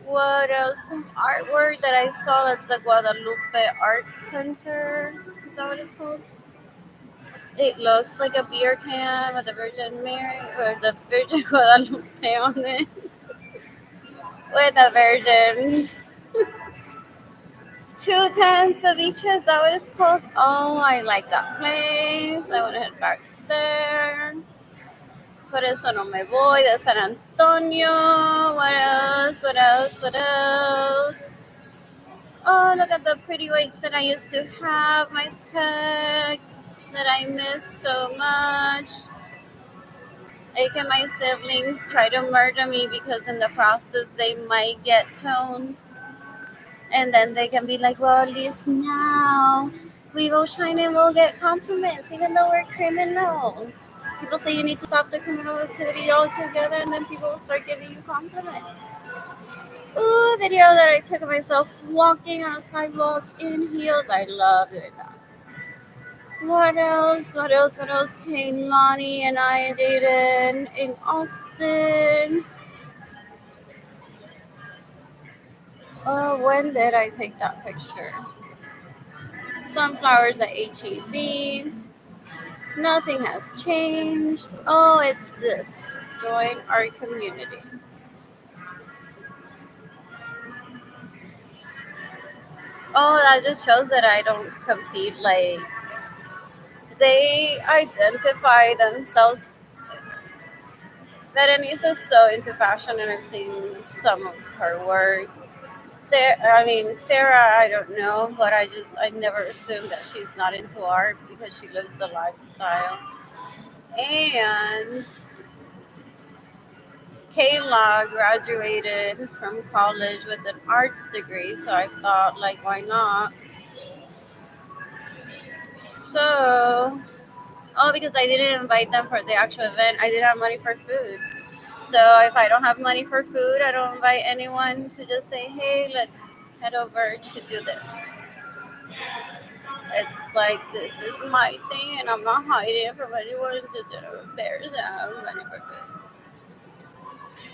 What else? Some artwork that I saw. That's the Guadalupe Art Center. Is that what it's called? It looks like a beer can with the Virgin Mary or the Virgin Guadalupe on it. With a Virgin. Two ten ceviche. Is that what it's called? Oh, I like that place. I want to head back there. Por eso no me voy de San Antonio. What else? What else? What else? Oh, look at the pretty weights that I used to have. My texts that I miss so much. Like, and my siblings try to murder me because in the process they might get toned. And then they can be like, well, at least now we will shine and we'll get compliments, even though we're criminals. People say you need to stop the criminal activity altogether, and then people will start giving you compliments. Ooh, video that I took of myself walking on a sidewalk in heels. I love doing that. What else? What else? What else? Kaylani and I dated in Austin. Oh, when did I take that picture? Sunflowers at HEB. Nothing has changed. Oh, it's this. Join our community. Oh, that just shows that I don't compete. Like, they identify themselves. Berenice is so into fashion, and I've seen some of her work. Sarah, I don't know, but I never assumed that she's not into art because she lives the lifestyle. And Kayla graduated from college with an arts degree, so I thought, like, why not? So, oh, because I didn't invite them for the actual event, I didn't have money for food. So if I don't have money for food, I don't invite anyone to just say, hey, let's head over to do this. It's like, this is my thing, and I'm not hiding it from anyone to do embarrassed. I have money for food.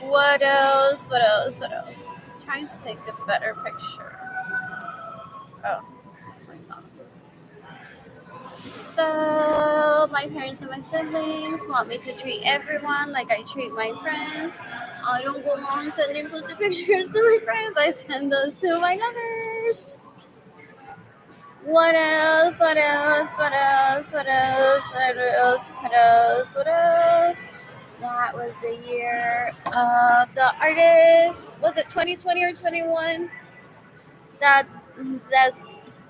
What else? What else? What else? Trying to take a better picture. Oh, my God. So my parents and my siblings want me to treat everyone like I treat my friends. I don't go on sending pussy pictures to my friends. I send those to my lovers. What else? What else? What else? What else? What else? What else? What else? That was the year of the artist. Was it 2020 or 21? That that's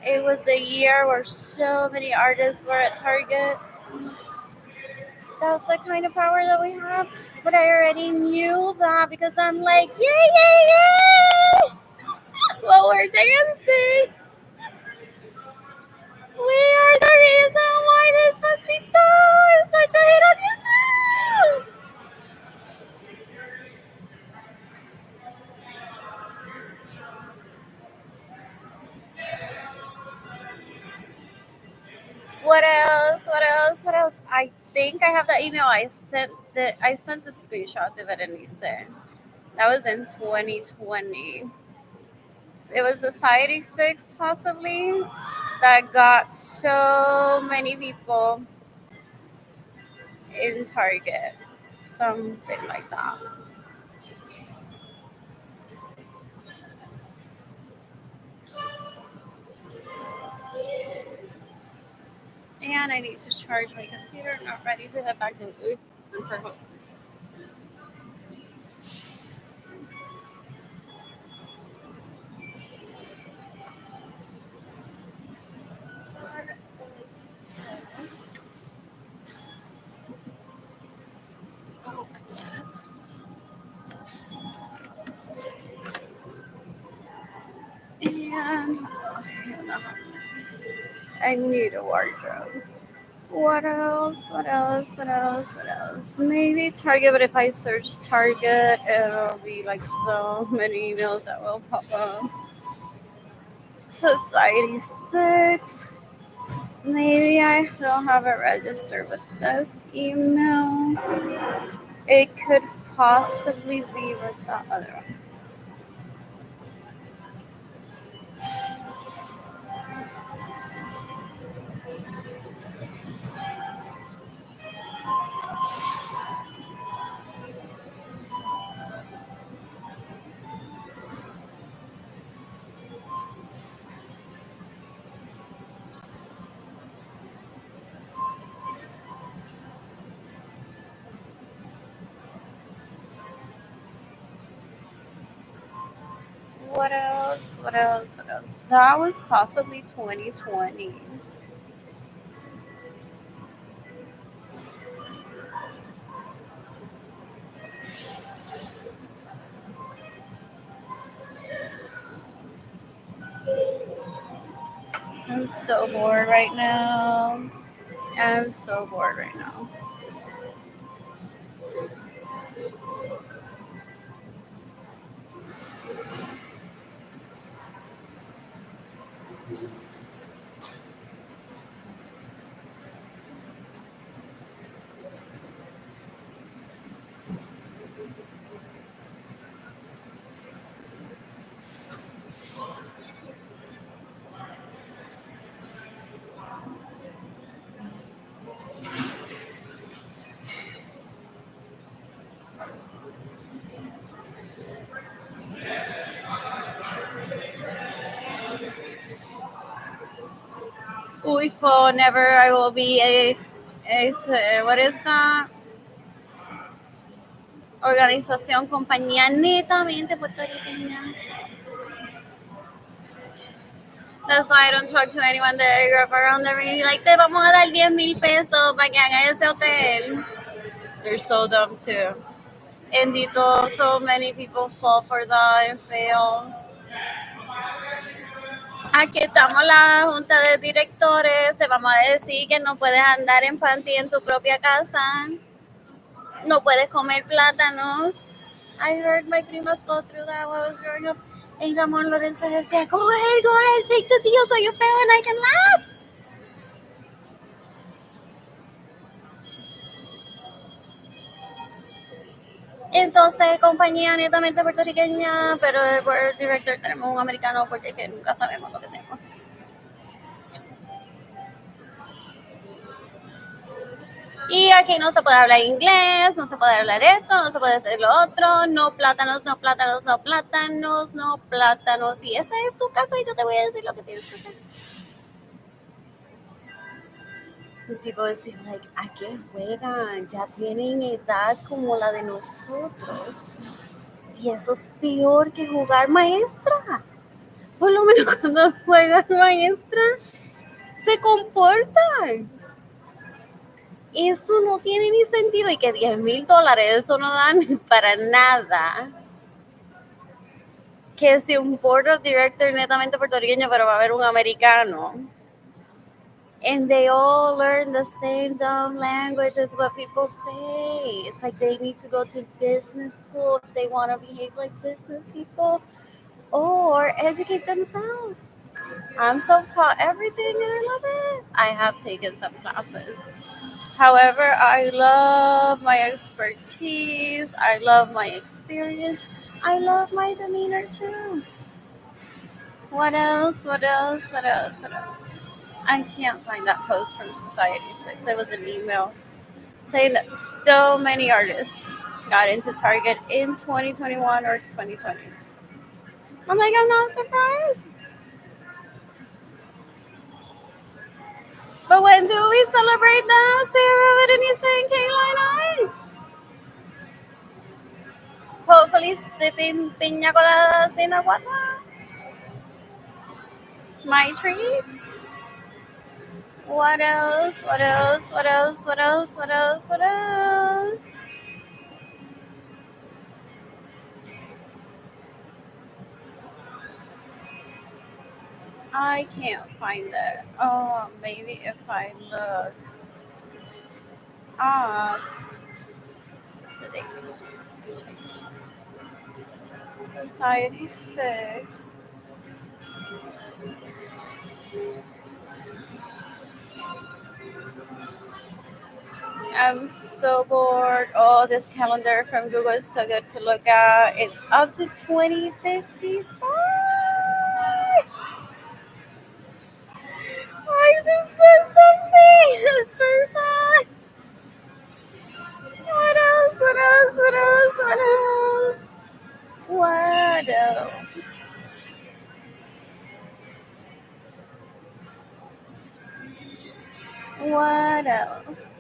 it was the year where so many artists were at Target. That's the kind of power that we have. But I already knew that because I'm like, yay, yay, yay! Well, we're dancing. We are the reason why Despacito is such a hit on YouTube. What else? What else? What else? I think I have that email. I sent the screenshot to Berenice. That was in 2020. It was Society 6 possibly that got so many people in Target. Something like that. And I need to charge my computer. Not ready to head back to for home. Where is this? Oh, and I need a wardrobe. What else? What else? What else? What else? Maybe Target, but if I search Target, it'll be like so many emails that will pop up. Society 6. Maybe I don't have it registered with this email. It could possibly be with the other one. What else? What else? What else? That was possibly 2020. I'm so bored right now. I'm so bored right now. UFO, never I will be what is that? Organización, compañía netamente puertorriqueña. That's why I don't talk to anyone that I grew up around there. Really like, te vamos a dar 10,000 pesos para que haga ese hotel. They're so dumb too. Endito, so many people fall for that and fail. Aquí estamos la junta de directores. Te vamos a decir que no puedes andar en panty en tu propia casa. No puedes comer plátanos. I heard my primas go through that while I was growing up. And Ramon Lorenzo decía, go ahead, take the deal so you fail and I can laugh. Entonces, compañía netamente puertorriqueña, pero el board director tenemos un americano porque es que nunca sabemos lo que tenemos que hacer. Y aquí no se puede hablar inglés, no se puede hablar esto, no se puede hacer lo otro, no plátanos, no plátanos, no plátanos, no plátanos. Y esta es tu casa y yo te voy a decir lo que tienes que hacer. Y people decir, like, ¿a qué juegan? Ya tienen edad como la de nosotros. Y eso es peor que jugar maestra. Por lo menos cuando juegan maestra, se comportan. Eso no tiene ni sentido. Y que $10,000, eso no dan para nada. Que si un board of director netamente puertorriqueño, pero va a haber un americano. And they all learn the same dumb language as what people say. It's like they need to go to business school if they want to behave like business people or educate themselves. I'm self-taught everything and I love it. I have taken some classes. However, I love my expertise. I love my experience. I love my demeanor too. What else? What else? What else? What else? I can't find that post from Society 6. It was an email saying that so many artists got into Target in 2021 or 2020. I'm like, I'm not surprised. But when do we celebrate that? Sarah Berenice and Kayla and I? Hopefully sipping piña coladas in Aguada. My treat. What else? What else? What else? What else? What else? What else? I can't find it. Oh, maybe if I look at the dates. Society 6. I'm so bored. Oh, this calendar from Google is so good to look at. It's up to 2055. I just did something. It's for fun. What else? What else? What else? What else? What else? What else?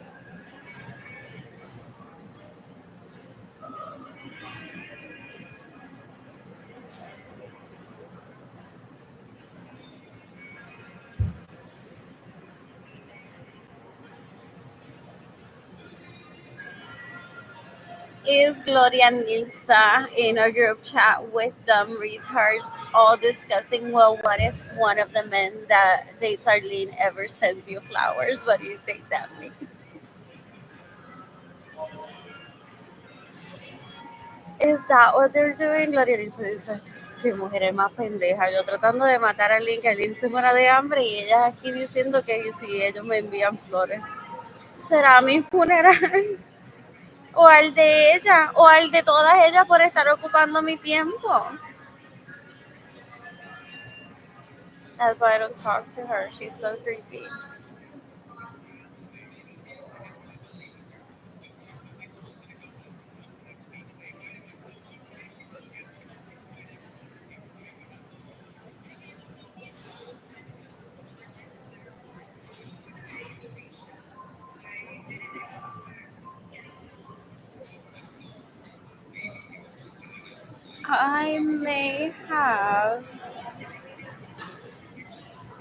Is Gloria Nilsa in a group chat with them retards all discussing, well, what if one of the men that dates Arlene ever sends you flowers? What do you think that means? Is that what they're doing? Gloria Nilsa dice, qué mujer más pendeja. Yo tratando de matar a Arlene, que Arlene se muera de hambre y ellas aquí diciendo que si ellos me envían flores. ¿Será mi funeral? O al de ella, o al de todas ellas por estar ocupando mi tiempo. That's why I don't talk to her. She's so creepy. I may have.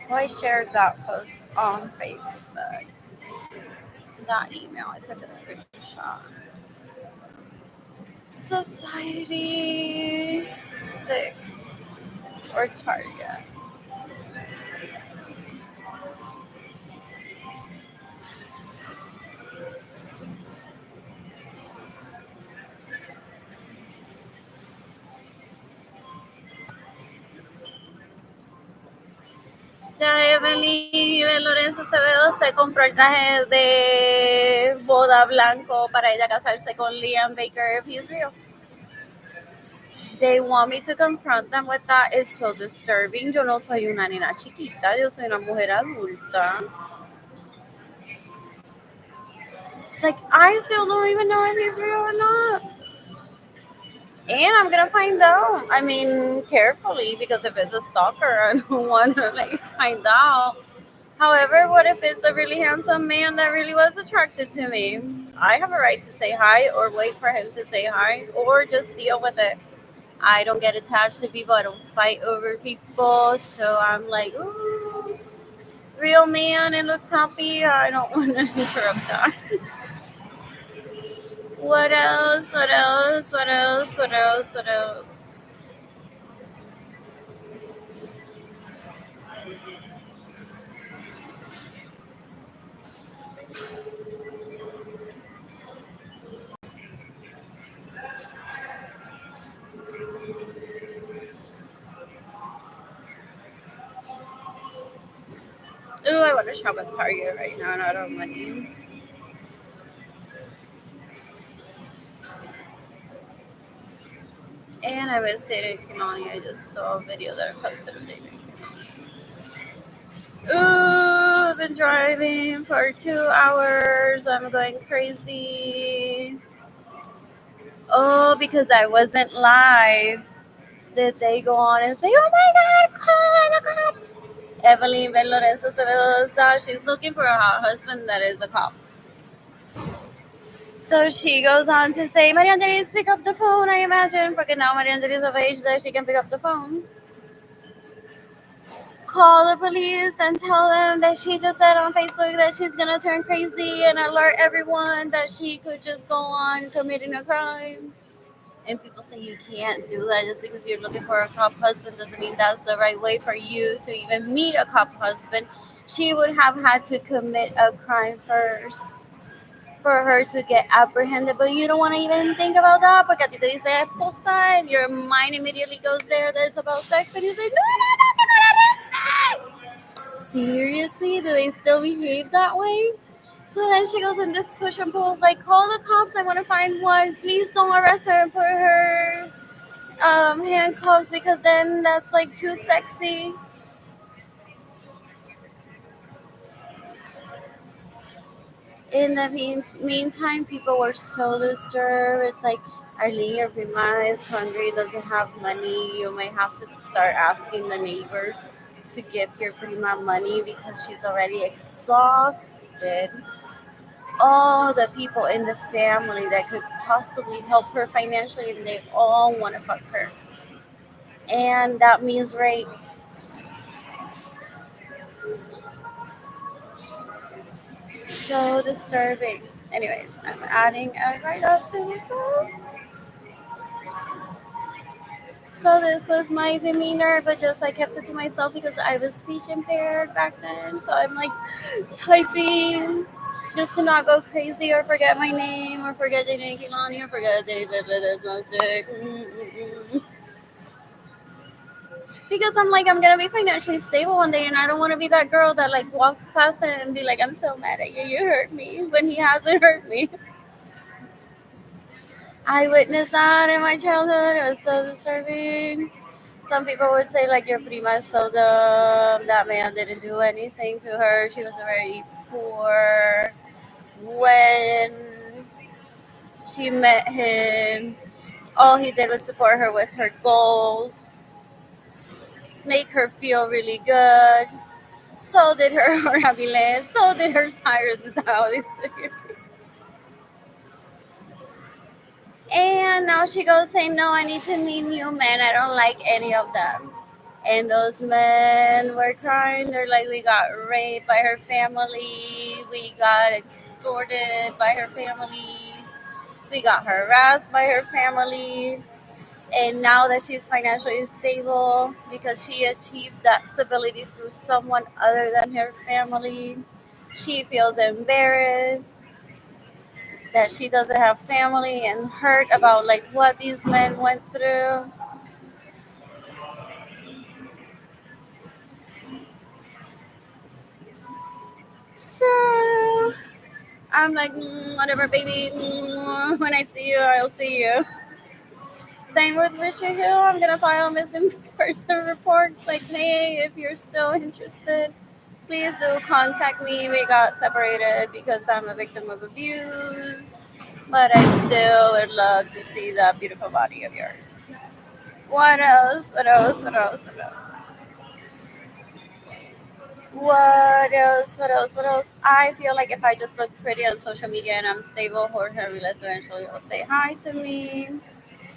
Well, I shared that post on Facebook. That email. I took a screenshot. Society 6 or Target. Ya Evelyn Lorenzo Acevedo se compró el traje de boda blanco para ella casarse con Liam Baker if he's real. They want me to confront them with that. It's so disturbing. Yo no soy una nena chiquita, yo soy una mujer adulta. It's like, I still don't even know if he's real or not. And I'm gonna find out. I mean, carefully, because if it's a stalker, I don't want to like find out. However, what if it's a really handsome man that really was attracted to me? I have a right to say hi, or wait for him to say hi, or just deal with it. I don't get attached to people. I don't fight over people. So I'm like, ooh, real man and looks happy. I don't want to interrupt that. What else? What else? What else? What else? What else? Ooh, I want to shop at Target right now, and I don't have money. And I was dating Kinani. I just saw a video that I posted of dating Kinani. Ooh, I've been driving for 2 hours. I'm going crazy. Oh, because I wasn't live. Did they go on and say, "Oh my God, call the cops"? Evelyn Ben Lorenzo Acevedo does that. She's looking for a hot husband that is a cop. So she goes on to say, Maria Andres, pick up the phone, I imagine, because now Maria Andres is of age that she can pick up the phone. Call the police and tell them that she just said on Facebook that she's gonna turn crazy and alert everyone that she could just go on committing a crime. And people say you can't do that just because you're looking for a cop husband doesn't mean that's the right way for you to even meet a cop husband. She would have had to commit a crime first for her to get apprehended, but you don't want to even think about that porque a ti te dice esposa and your mind immediately goes there that it's about sex and you say, no, no, no, no, no, no, no. Seriously? Do they still behave that way? So then she goes in this push and pull, like, call the cops, I want to find one. Please don't arrest her and put her handcuffs because then that's like too sexy. In the meantime, people were so disturbed. It's like, Arlene, your prima is hungry, doesn't have money. You might have to start asking the neighbors to give your prima money because she's already exhausted. All the people in the family that could possibly help her financially, and they all want to fuck her. And that means rape. So disturbing. Anyways, I'm adding a write up to this list. So this was my demeanor, but just I kept it to myself because I was speech impaired back then. So I'm like typing just to not go crazy or forget my name or forget Jane Kilani or forget David Lidismus. Because I'm like, I'm gonna be financially stable one day and I don't wanna be that girl that like walks past him and be like, I'm so mad at you, you hurt me when he hasn't hurt me. I witnessed that in my childhood. It was so disturbing. Some people would say like your prima is so dumb. That man didn't do anything to her. She was already poor when she met him. All he did was support her with her goals, make her feel really good. So did her Horabile. So did her Cyrus. Is that how they say it? And now she goes saying, no, I need to meet new men. I don't like any of them. And those men were crying. They're like, we got raped by her family. We got extorted by her family. We got harassed by her family. And now that she's financially stable, because she achieved that stability through someone other than her family, she feels embarrassed that she doesn't have family and hurt about like what these men went through. So I'm like, whatever, baby. When I see you, I'll see you. Same with Richard Hill. I'm gonna file a missing person reports. Like, hey, if you're still interested, please do contact me. We got separated because I'm a victim of abuse, but I still would love to see that beautiful body of yours. What else? What else? What else? What else? What else? What else? What else? I feel like if I just look pretty on social media and I'm stable, Jorge Riles eventually will say hi to me.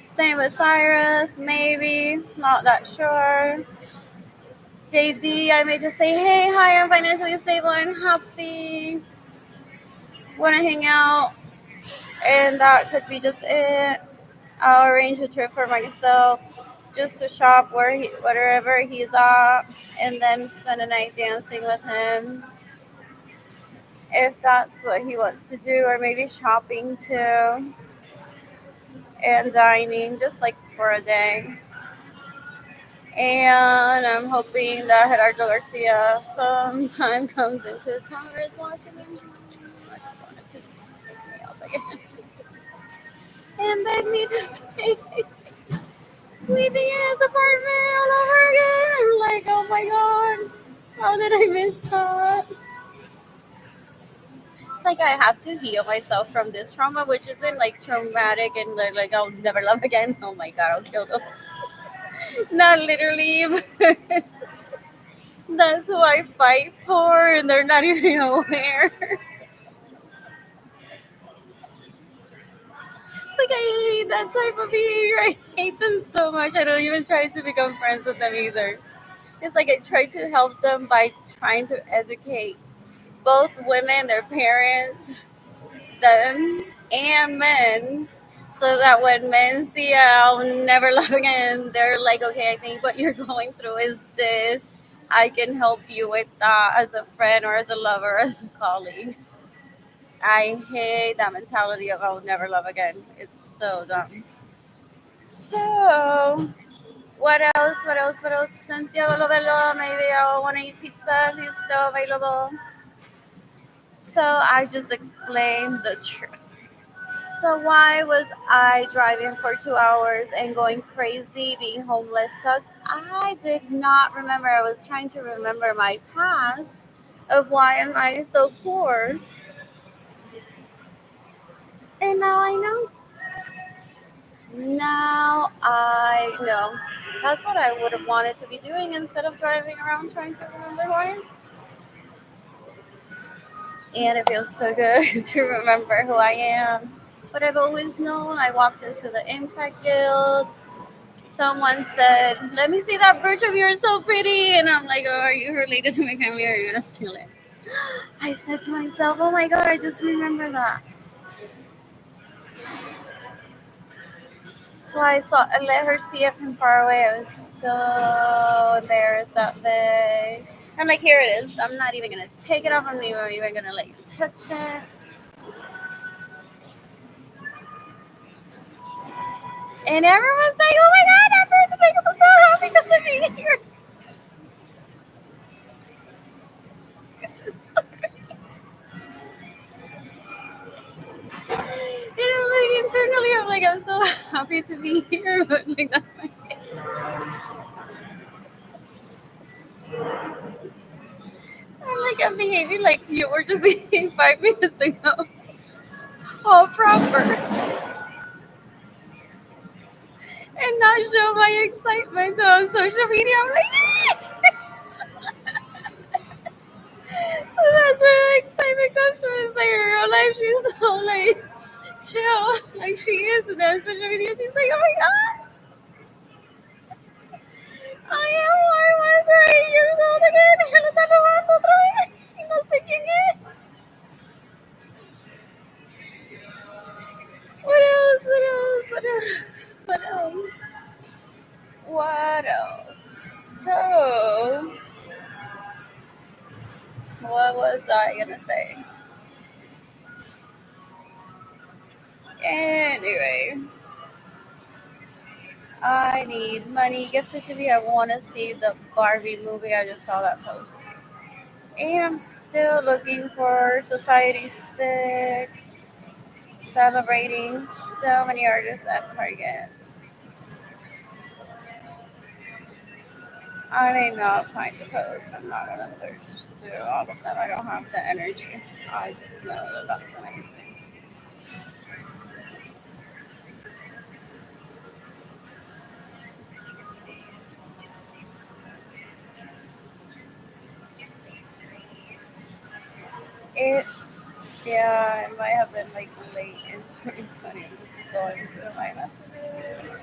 Same with Cyrus, maybe. Not that sure. JD, I may just say, hey, hi, I'm financially stable and happy. Want to hang out? And that could be just it. I'll arrange a trip for myself just to shop wherever he's at and then spend a night dancing with him if that's what he wants to do, or maybe shopping too and dining just like for a day. And I'm hoping that Gerardo Garcia sometime comes into Congress watching me. I just wanted to pick me up again and beg me to stay sleeping in his apartment all over again. I'm like, oh my god, how did I miss that? It's like I have to heal myself from this trauma, which isn't like traumatic and like I'll never love again. Oh my god, I'll kill those. Not literally, but that's who I fight for, and they're not even aware. Like I hate that type of behavior. I hate them so much. I don't even try to become friends with them either. It's like I try to help them by trying to educate both women, their parents, them, and men, so that when men see I'll never love again, they're like, okay, I think what you're going through is this. I can help you with that as a friend or as a lover, as a colleague. I hate that mentality of I'll never love again. It's so dumb. So, what else? What else? What else? Santiago Lovelo, maybe I want to eat pizza. He's still available. So, I just explained the truth. So why was I driving for 2 hours and going crazy? Being homeless sucks. I did not remember. I was trying to remember my past of why am I so poor, and now I know. Now I know. That's what I would have wanted to be doing instead of driving around trying to remember who I am. And it feels so good to remember who I am. But I've always known. I walked into the Impact Guild. Someone said, "Let me see that birch of yours, so pretty." And I'm like, "Oh, are you related to my family, or are you gonna steal it?" I said to myself, "Oh my god, I just remember that." So I let her see it from far away. I was so embarrassed that day. I'm like, "Here it is. I'm not even gonna take it off. I'm not even gonna let you touch it." And everyone's like, "Oh my god, that birch makes us so happy just to be here." It's just so great. And I'm like, internally, I'm like, I'm so happy to be here, but like, that's my. I'm like, I'm behaving like you were just eating 5 minutes ago. All proper. And not show my excitement on social media. I'm like, so that's where the excitement comes from. It's like in real life, she's so like chill, like she is, and then social media, she's like, oh my god, I am who I was 8 years old again. Y me lo están robando otra vez. Y no sé quién es. What else? What else? What else? What else? What else? So, what was I gonna say? Anyway, I need money gifted to me. I want to see the Barbie movie. I just saw that post. And I'm still looking for Society 6, celebrating so many artists at Target. I may not find the post. I'm not going to search through all of them. I don't have the energy. I just know that that's amazing. It, yeah, it might have been like late in 2020. I'm just going through my messages.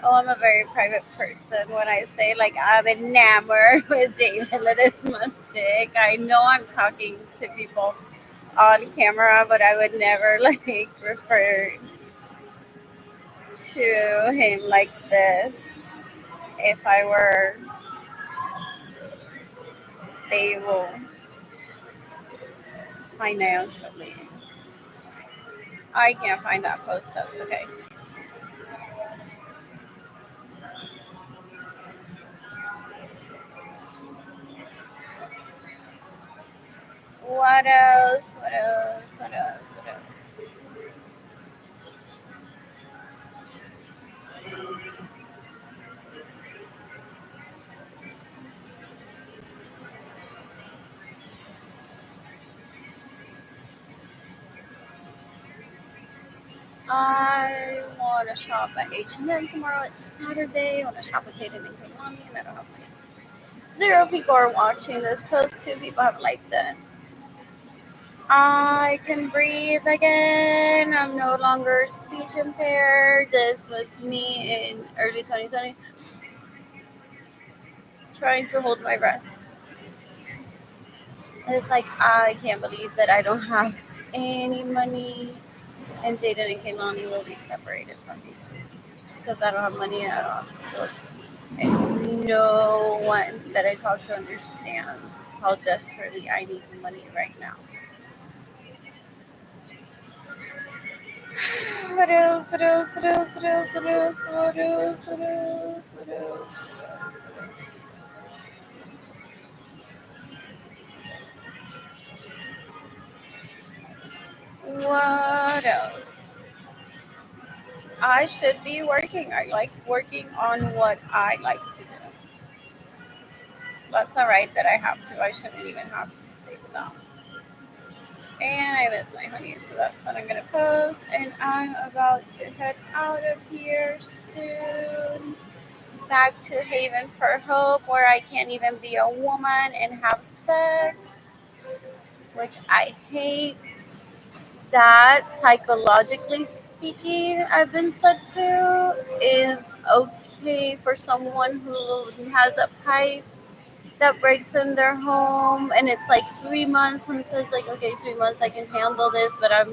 Oh, I'm a very private person. When I say like I'm enamored with David Ledesma stick, I know I'm talking to people on camera, but I would never like refer to him like this if I were stable financially. I can't find that post. That's okay. What else? What else? What else? What else? I want to shop at H&M tomorrow. It's Saturday. I want to shop at Jaden and Kaylani, and I don't have money. Zero people are watching this post. Two people have liked it. I can breathe again. I'm no longer speech impaired. This was me in early 2020, trying to hold my breath. It's like I can't believe that I don't have any money, and Jaden and Kaylani will be separated from me soon because I don't have money and I don't have support. And no one that I talk to understands how desperately I need money right now. What else? What else? What else? What else? What else? What else? What else? What else? What else? I should be working. I like working on what I like to do. That's alright that I have to. I shouldn't even have to stay without. And I miss my honey, so that's what I'm gonna post. And I'm about to head out of here soon. Back to Haven for Hope, where I can't even be a woman and have sex, which I hate. That psychologically speaking, I've been said to is okay for someone who has a pipe that breaks in their home, and it's like 3 months. When it says like, okay, 3 months I can handle this, but I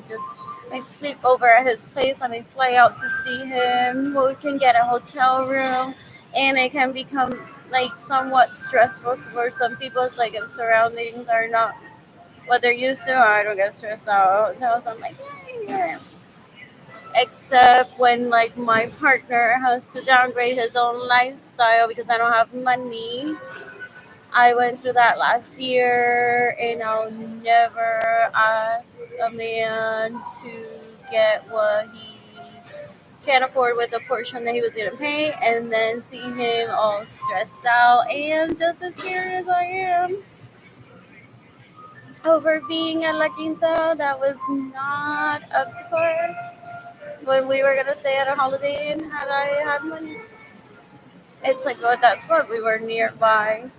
sleep over at his place. I may fly out to see him. We can get a hotel room, and it can become like somewhat stressful for some people. It's like if surroundings are not what they're used to. I don't get stressed out at hotels. I'm like, yeah. Except when like my partner has to downgrade his own lifestyle because I don't have money. I went through that last year, and I'll never ask a man to get what he can't afford with the portion that he was going to pay, and then see him all stressed out and just as scared as I am over being a La Quinta that was not up to par. when we were gonna stay at a Holiday Inn had I had money. It's like, oh, that's what we were nearby.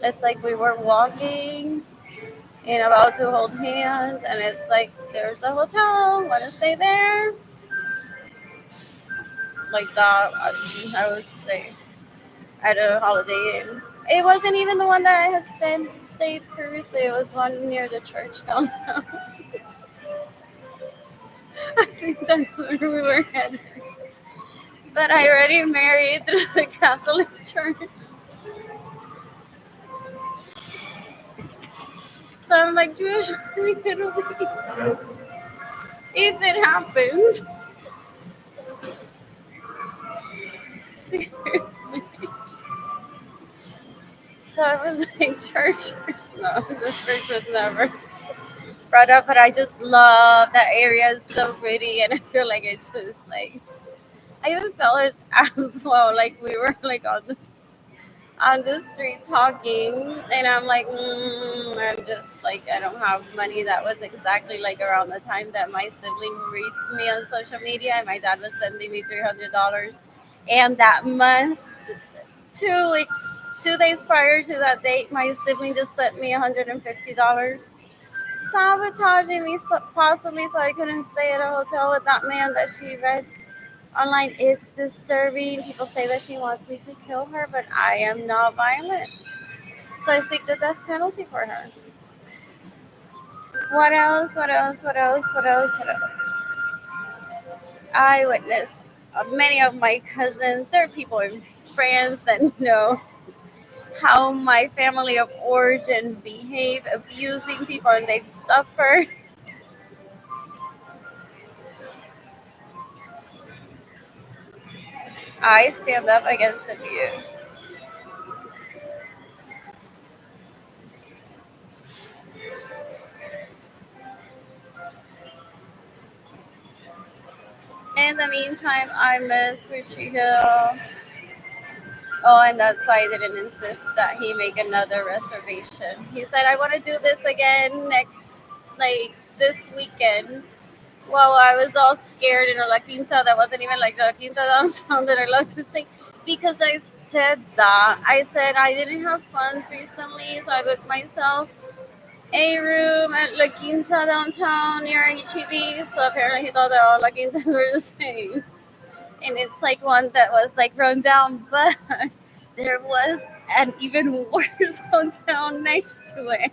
It's like we were walking and about to hold hands, and it's like there's a hotel. Want to stay there? Like that, I would say at a Holiday Inn. It wasn't even the one that I had stayed previously. It was one near the church downtown. I think that's where we were headed. But I already married through the Catholic Church, so I'm like Jewish for Italy. If it happens, seriously. So I was like, church or no, the church was never brought up, but I just love that area. It's so pretty, and I feel like it's just like I even felt it as well. Like we were like on the street talking, and I'm like, I'm just like I don't have money. That was exactly like around the time that my sibling reached me on social media, and my dad was sending me $300, and that month 2 weeks, 2 days prior to that date, my sibling just sent me $150, sabotaging me possibly so I couldn't stay at a hotel with that man that she read online. It's disturbing. People say that she wants me to kill her, but I am not violent. So I seek the death penalty for her. What else? What else? What else? What else? What else? I witnessed many of my cousins. There are people in France that know how my family of origin behave, abusing people, and they've suffered. I stand up against abuse. In the meantime, I miss Richie Hill. Oh, and that's why I didn't insist that he make another reservation. He said, I want to do this again like this weekend. Well, I was all scared in a La Quinta that wasn't even like La Quinta downtown that I love to stay because I said that. I said I didn't have funds recently, so I booked myself a room at La Quinta downtown near HEB. So apparently he thought that all La Quintas were the same. And it's like one that was like run down, but there was an even worse hotel next to it.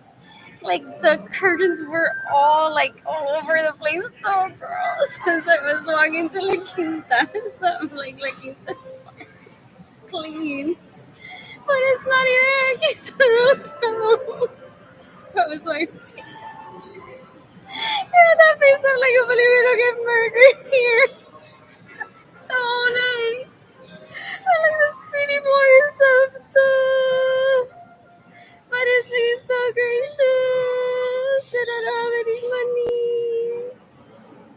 Like the curtains were all like all over the place, so gross. As I was walking to La Quinta, so I'm like, La Quinta's clean, but it's not even a Quinta hotel. That was like, yeah, that face of like, I believe we don't get murdered here. Oh no. I like this pretty boy is so upset. But it's being so gracious that I don't have any money.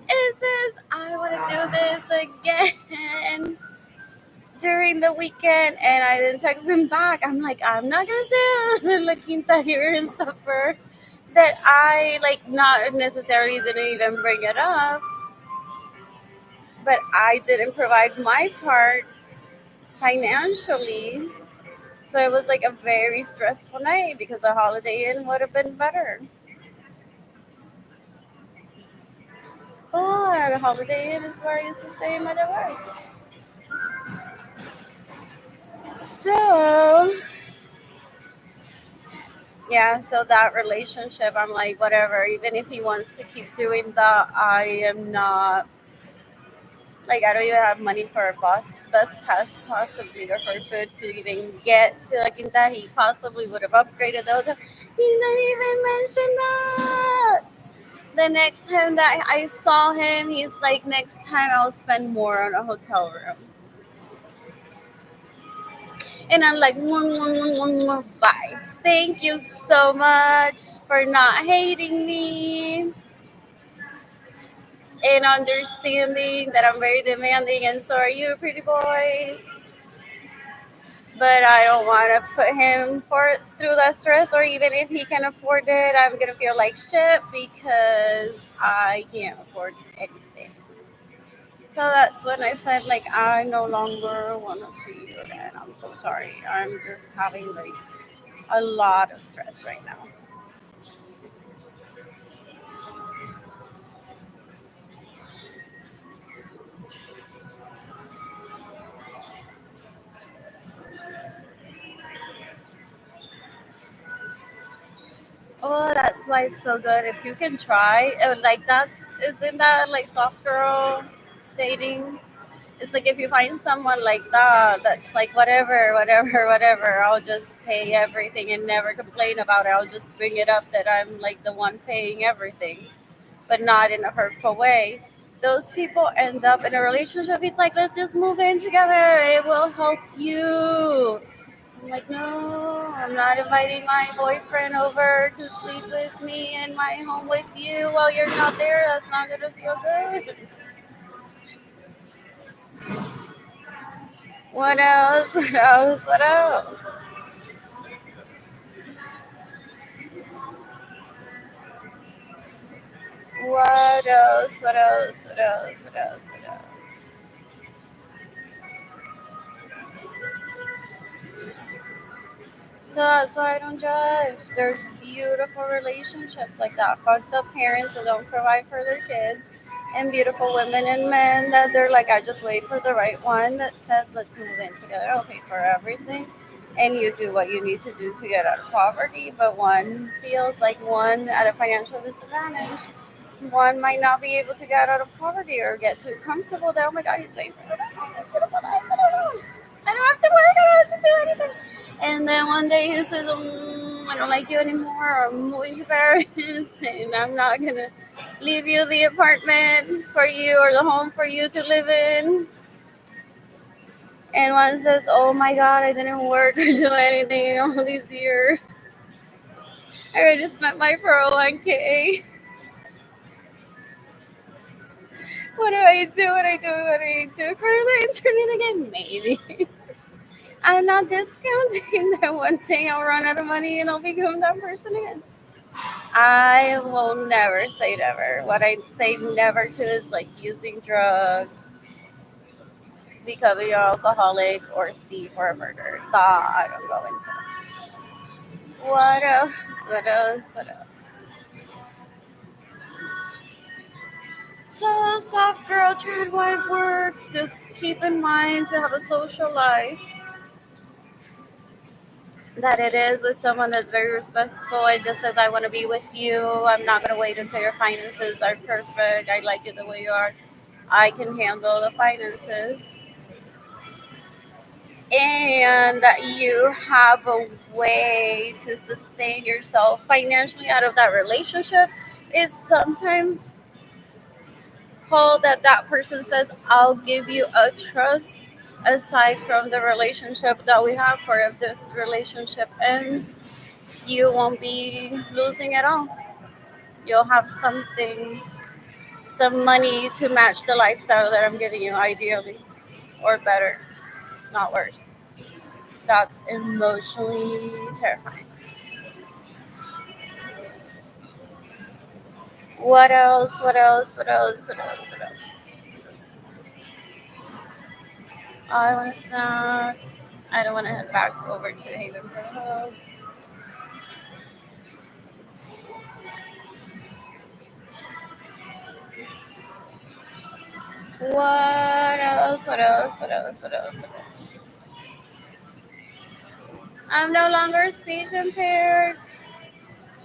It says I want to do this again during the weekend, and I didn't text him back. I'm like, I'm not gonna stay on La Quinta here and suffer. That I like not necessarily didn't even bring it up, but I didn't provide my part financially. So it was like a very stressful night because a Holiday Inn would have been better. But a Holiday Inn is where I used to stay in my divorce. So yeah, so that relationship, I'm like, whatever. Even if he wants to keep doing that, I am not like I don't even have money for a bus pass possibly or for food to even get to La Quinta. He possibly would have upgraded the hotel. He didn't even mention that. The next time that I saw him, he's like, next time I'll spend more on a hotel room. And I'm like, mwah, mwah, mwah, mwah, mwah, bye. Thank you so much for not hating me and understanding that I'm very demanding, and so are you, pretty boy. but I don't want to put him through that stress. Or even if he can afford it, I'm gonna feel like shit because I can't afford anything. So that's when I said like I no longer want to see you again. I'm so sorry. I'm just having like a lot of stress right now. Oh, that's why it's so good. If you can try, like that's isn't that like soft girl dating? It's like if you find someone like that, that's like whatever, whatever, whatever. I'll just pay everything and never complain about it. I'll just bring it up that I'm like the one paying everything, but not in a hurtful way. Those people end up in a relationship. He's like, let's just move in together. It will help you. I'm like, no, I'm not inviting my boyfriend over to sleep with me in my home with you while you're not there. That's not gonna feel good. What else? What else? What else? What else? What else? What else? What else? What else? So that's why I don't judge. There's beautiful relationships like that. Fucked up parents that don't provide for their kids, and beautiful women and men that they're like, I just wait for the right one that says, let's move in together. I'll pay for everything. And you do what you need to do to get out of poverty. But one feels like one at a financial disadvantage. One might not be able to get out of poverty or get too comfortable that, oh my God, he's paying for it. I don't have to work. I don't have to do anything. And then one day he says, I don't like you anymore. I'm moving to Paris and I'm not going to leave you the apartment for you or the home for you to live in. And one says, oh my God, I didn't work or do anything all these years. I already spent my 401k. What do I do? What do I do? What do I do? Further internet again? Maybe. I'm not discounting that one day I'll run out of money and I'll become that person again. I will never say never. What I say never to is like using drugs, becoming an alcoholic, or thief or a murderer. That I don't go into. What else? What else? What else? So, soft girl, trad wife works. Just keep in mind to have a social life. That it is with someone that's very respectful and just says, I want to be with you. I'm not going to wait until your finances are perfect. I like you the way you are. I can handle the finances. And that you have a way to sustain yourself financially out of that relationship is sometimes called that that person says, I'll give you a trust aside from the relationship that we have. For if this relationship ends, you won't be losing at all. You'll have something, some money to match the lifestyle that I'm giving you, ideally, or better, not worse. That's emotionally terrifying. What else? What else? What else? What else? What else? I want to snack. I don't want to head back over to Haven for a hug. What else? What else? What else? What else? What else? I'm no longer speech impaired.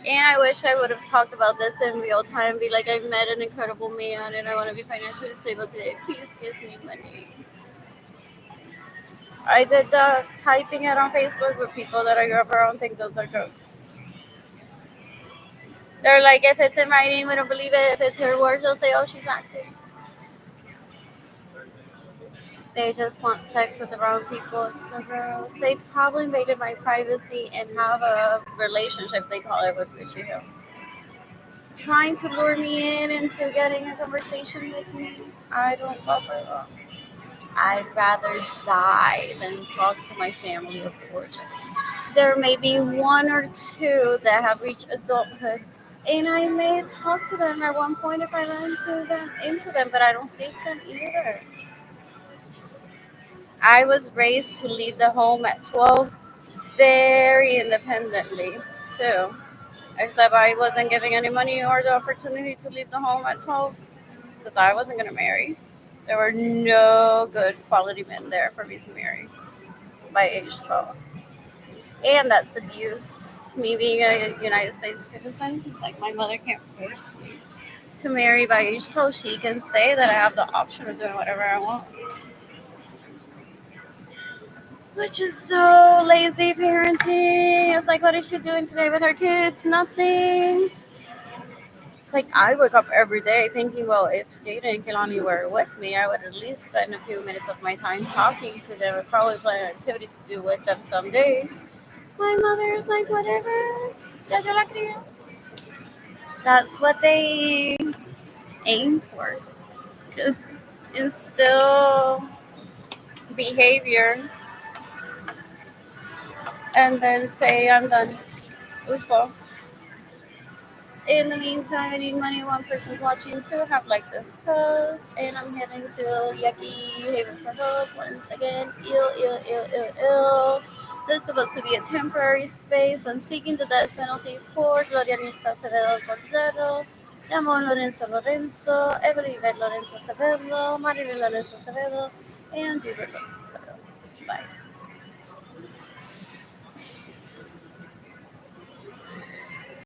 And I wish I would have talked about this in real time. Be like, I met an incredible man and I want to be financially stable today. Please give me money. I did the typing it on Facebook with people that I grew up around think those are jokes. They're like, if it's in writing, we don't believe it. If it's her words, they'll say, oh, she's acting. They just want sex with the wrong people. It's so gross. They probably invaded my privacy and have a relationship, they call it, with Gucci Hill. Trying to lure me in into getting a conversation with me. I don't fall for that. I'd rather die than talk to my family of origin. There may be one or two that have reached adulthood, and I may talk to them at one point if I run into them, but I don't seek them either. I was raised to leave the home at 12 very independently, too. Except I wasn't giving any money or the opportunity to leave the home at 12 because I wasn't going to marry. There were no good quality men there for me to marry by age 12. And that's abuse. Me being a United States citizen, it's like my mother can't force me to marry by age 12. She can say that I have the option of doing whatever I want. Which is so lazy parenting. It's like, what is she doing today with her kids? Nothing. It's like I wake up every day thinking, well, if Jada and Kelani were with me, I would at least spend a few minutes of my time talking to them and probably plan an activity to do with them some days. My mother is like, whatever. Ya yo la crié. That's what they aim for. Just instill behavior and then say, I'm done. Ufo. In the meantime, I need money. One person's watching to have like this post, and I'm heading to Yucky Haven for Hope once again. Ill. This is supposed to be a temporary space. I'm seeking the death penalty for Gloria Nilsa Acevedo Cordero, Ramon Lorenzo, Evelyn Lorenzo Acevedo, Marilyn Lorenzo Acevedo, and Gilbert Lorenzo Acevedo. Bye.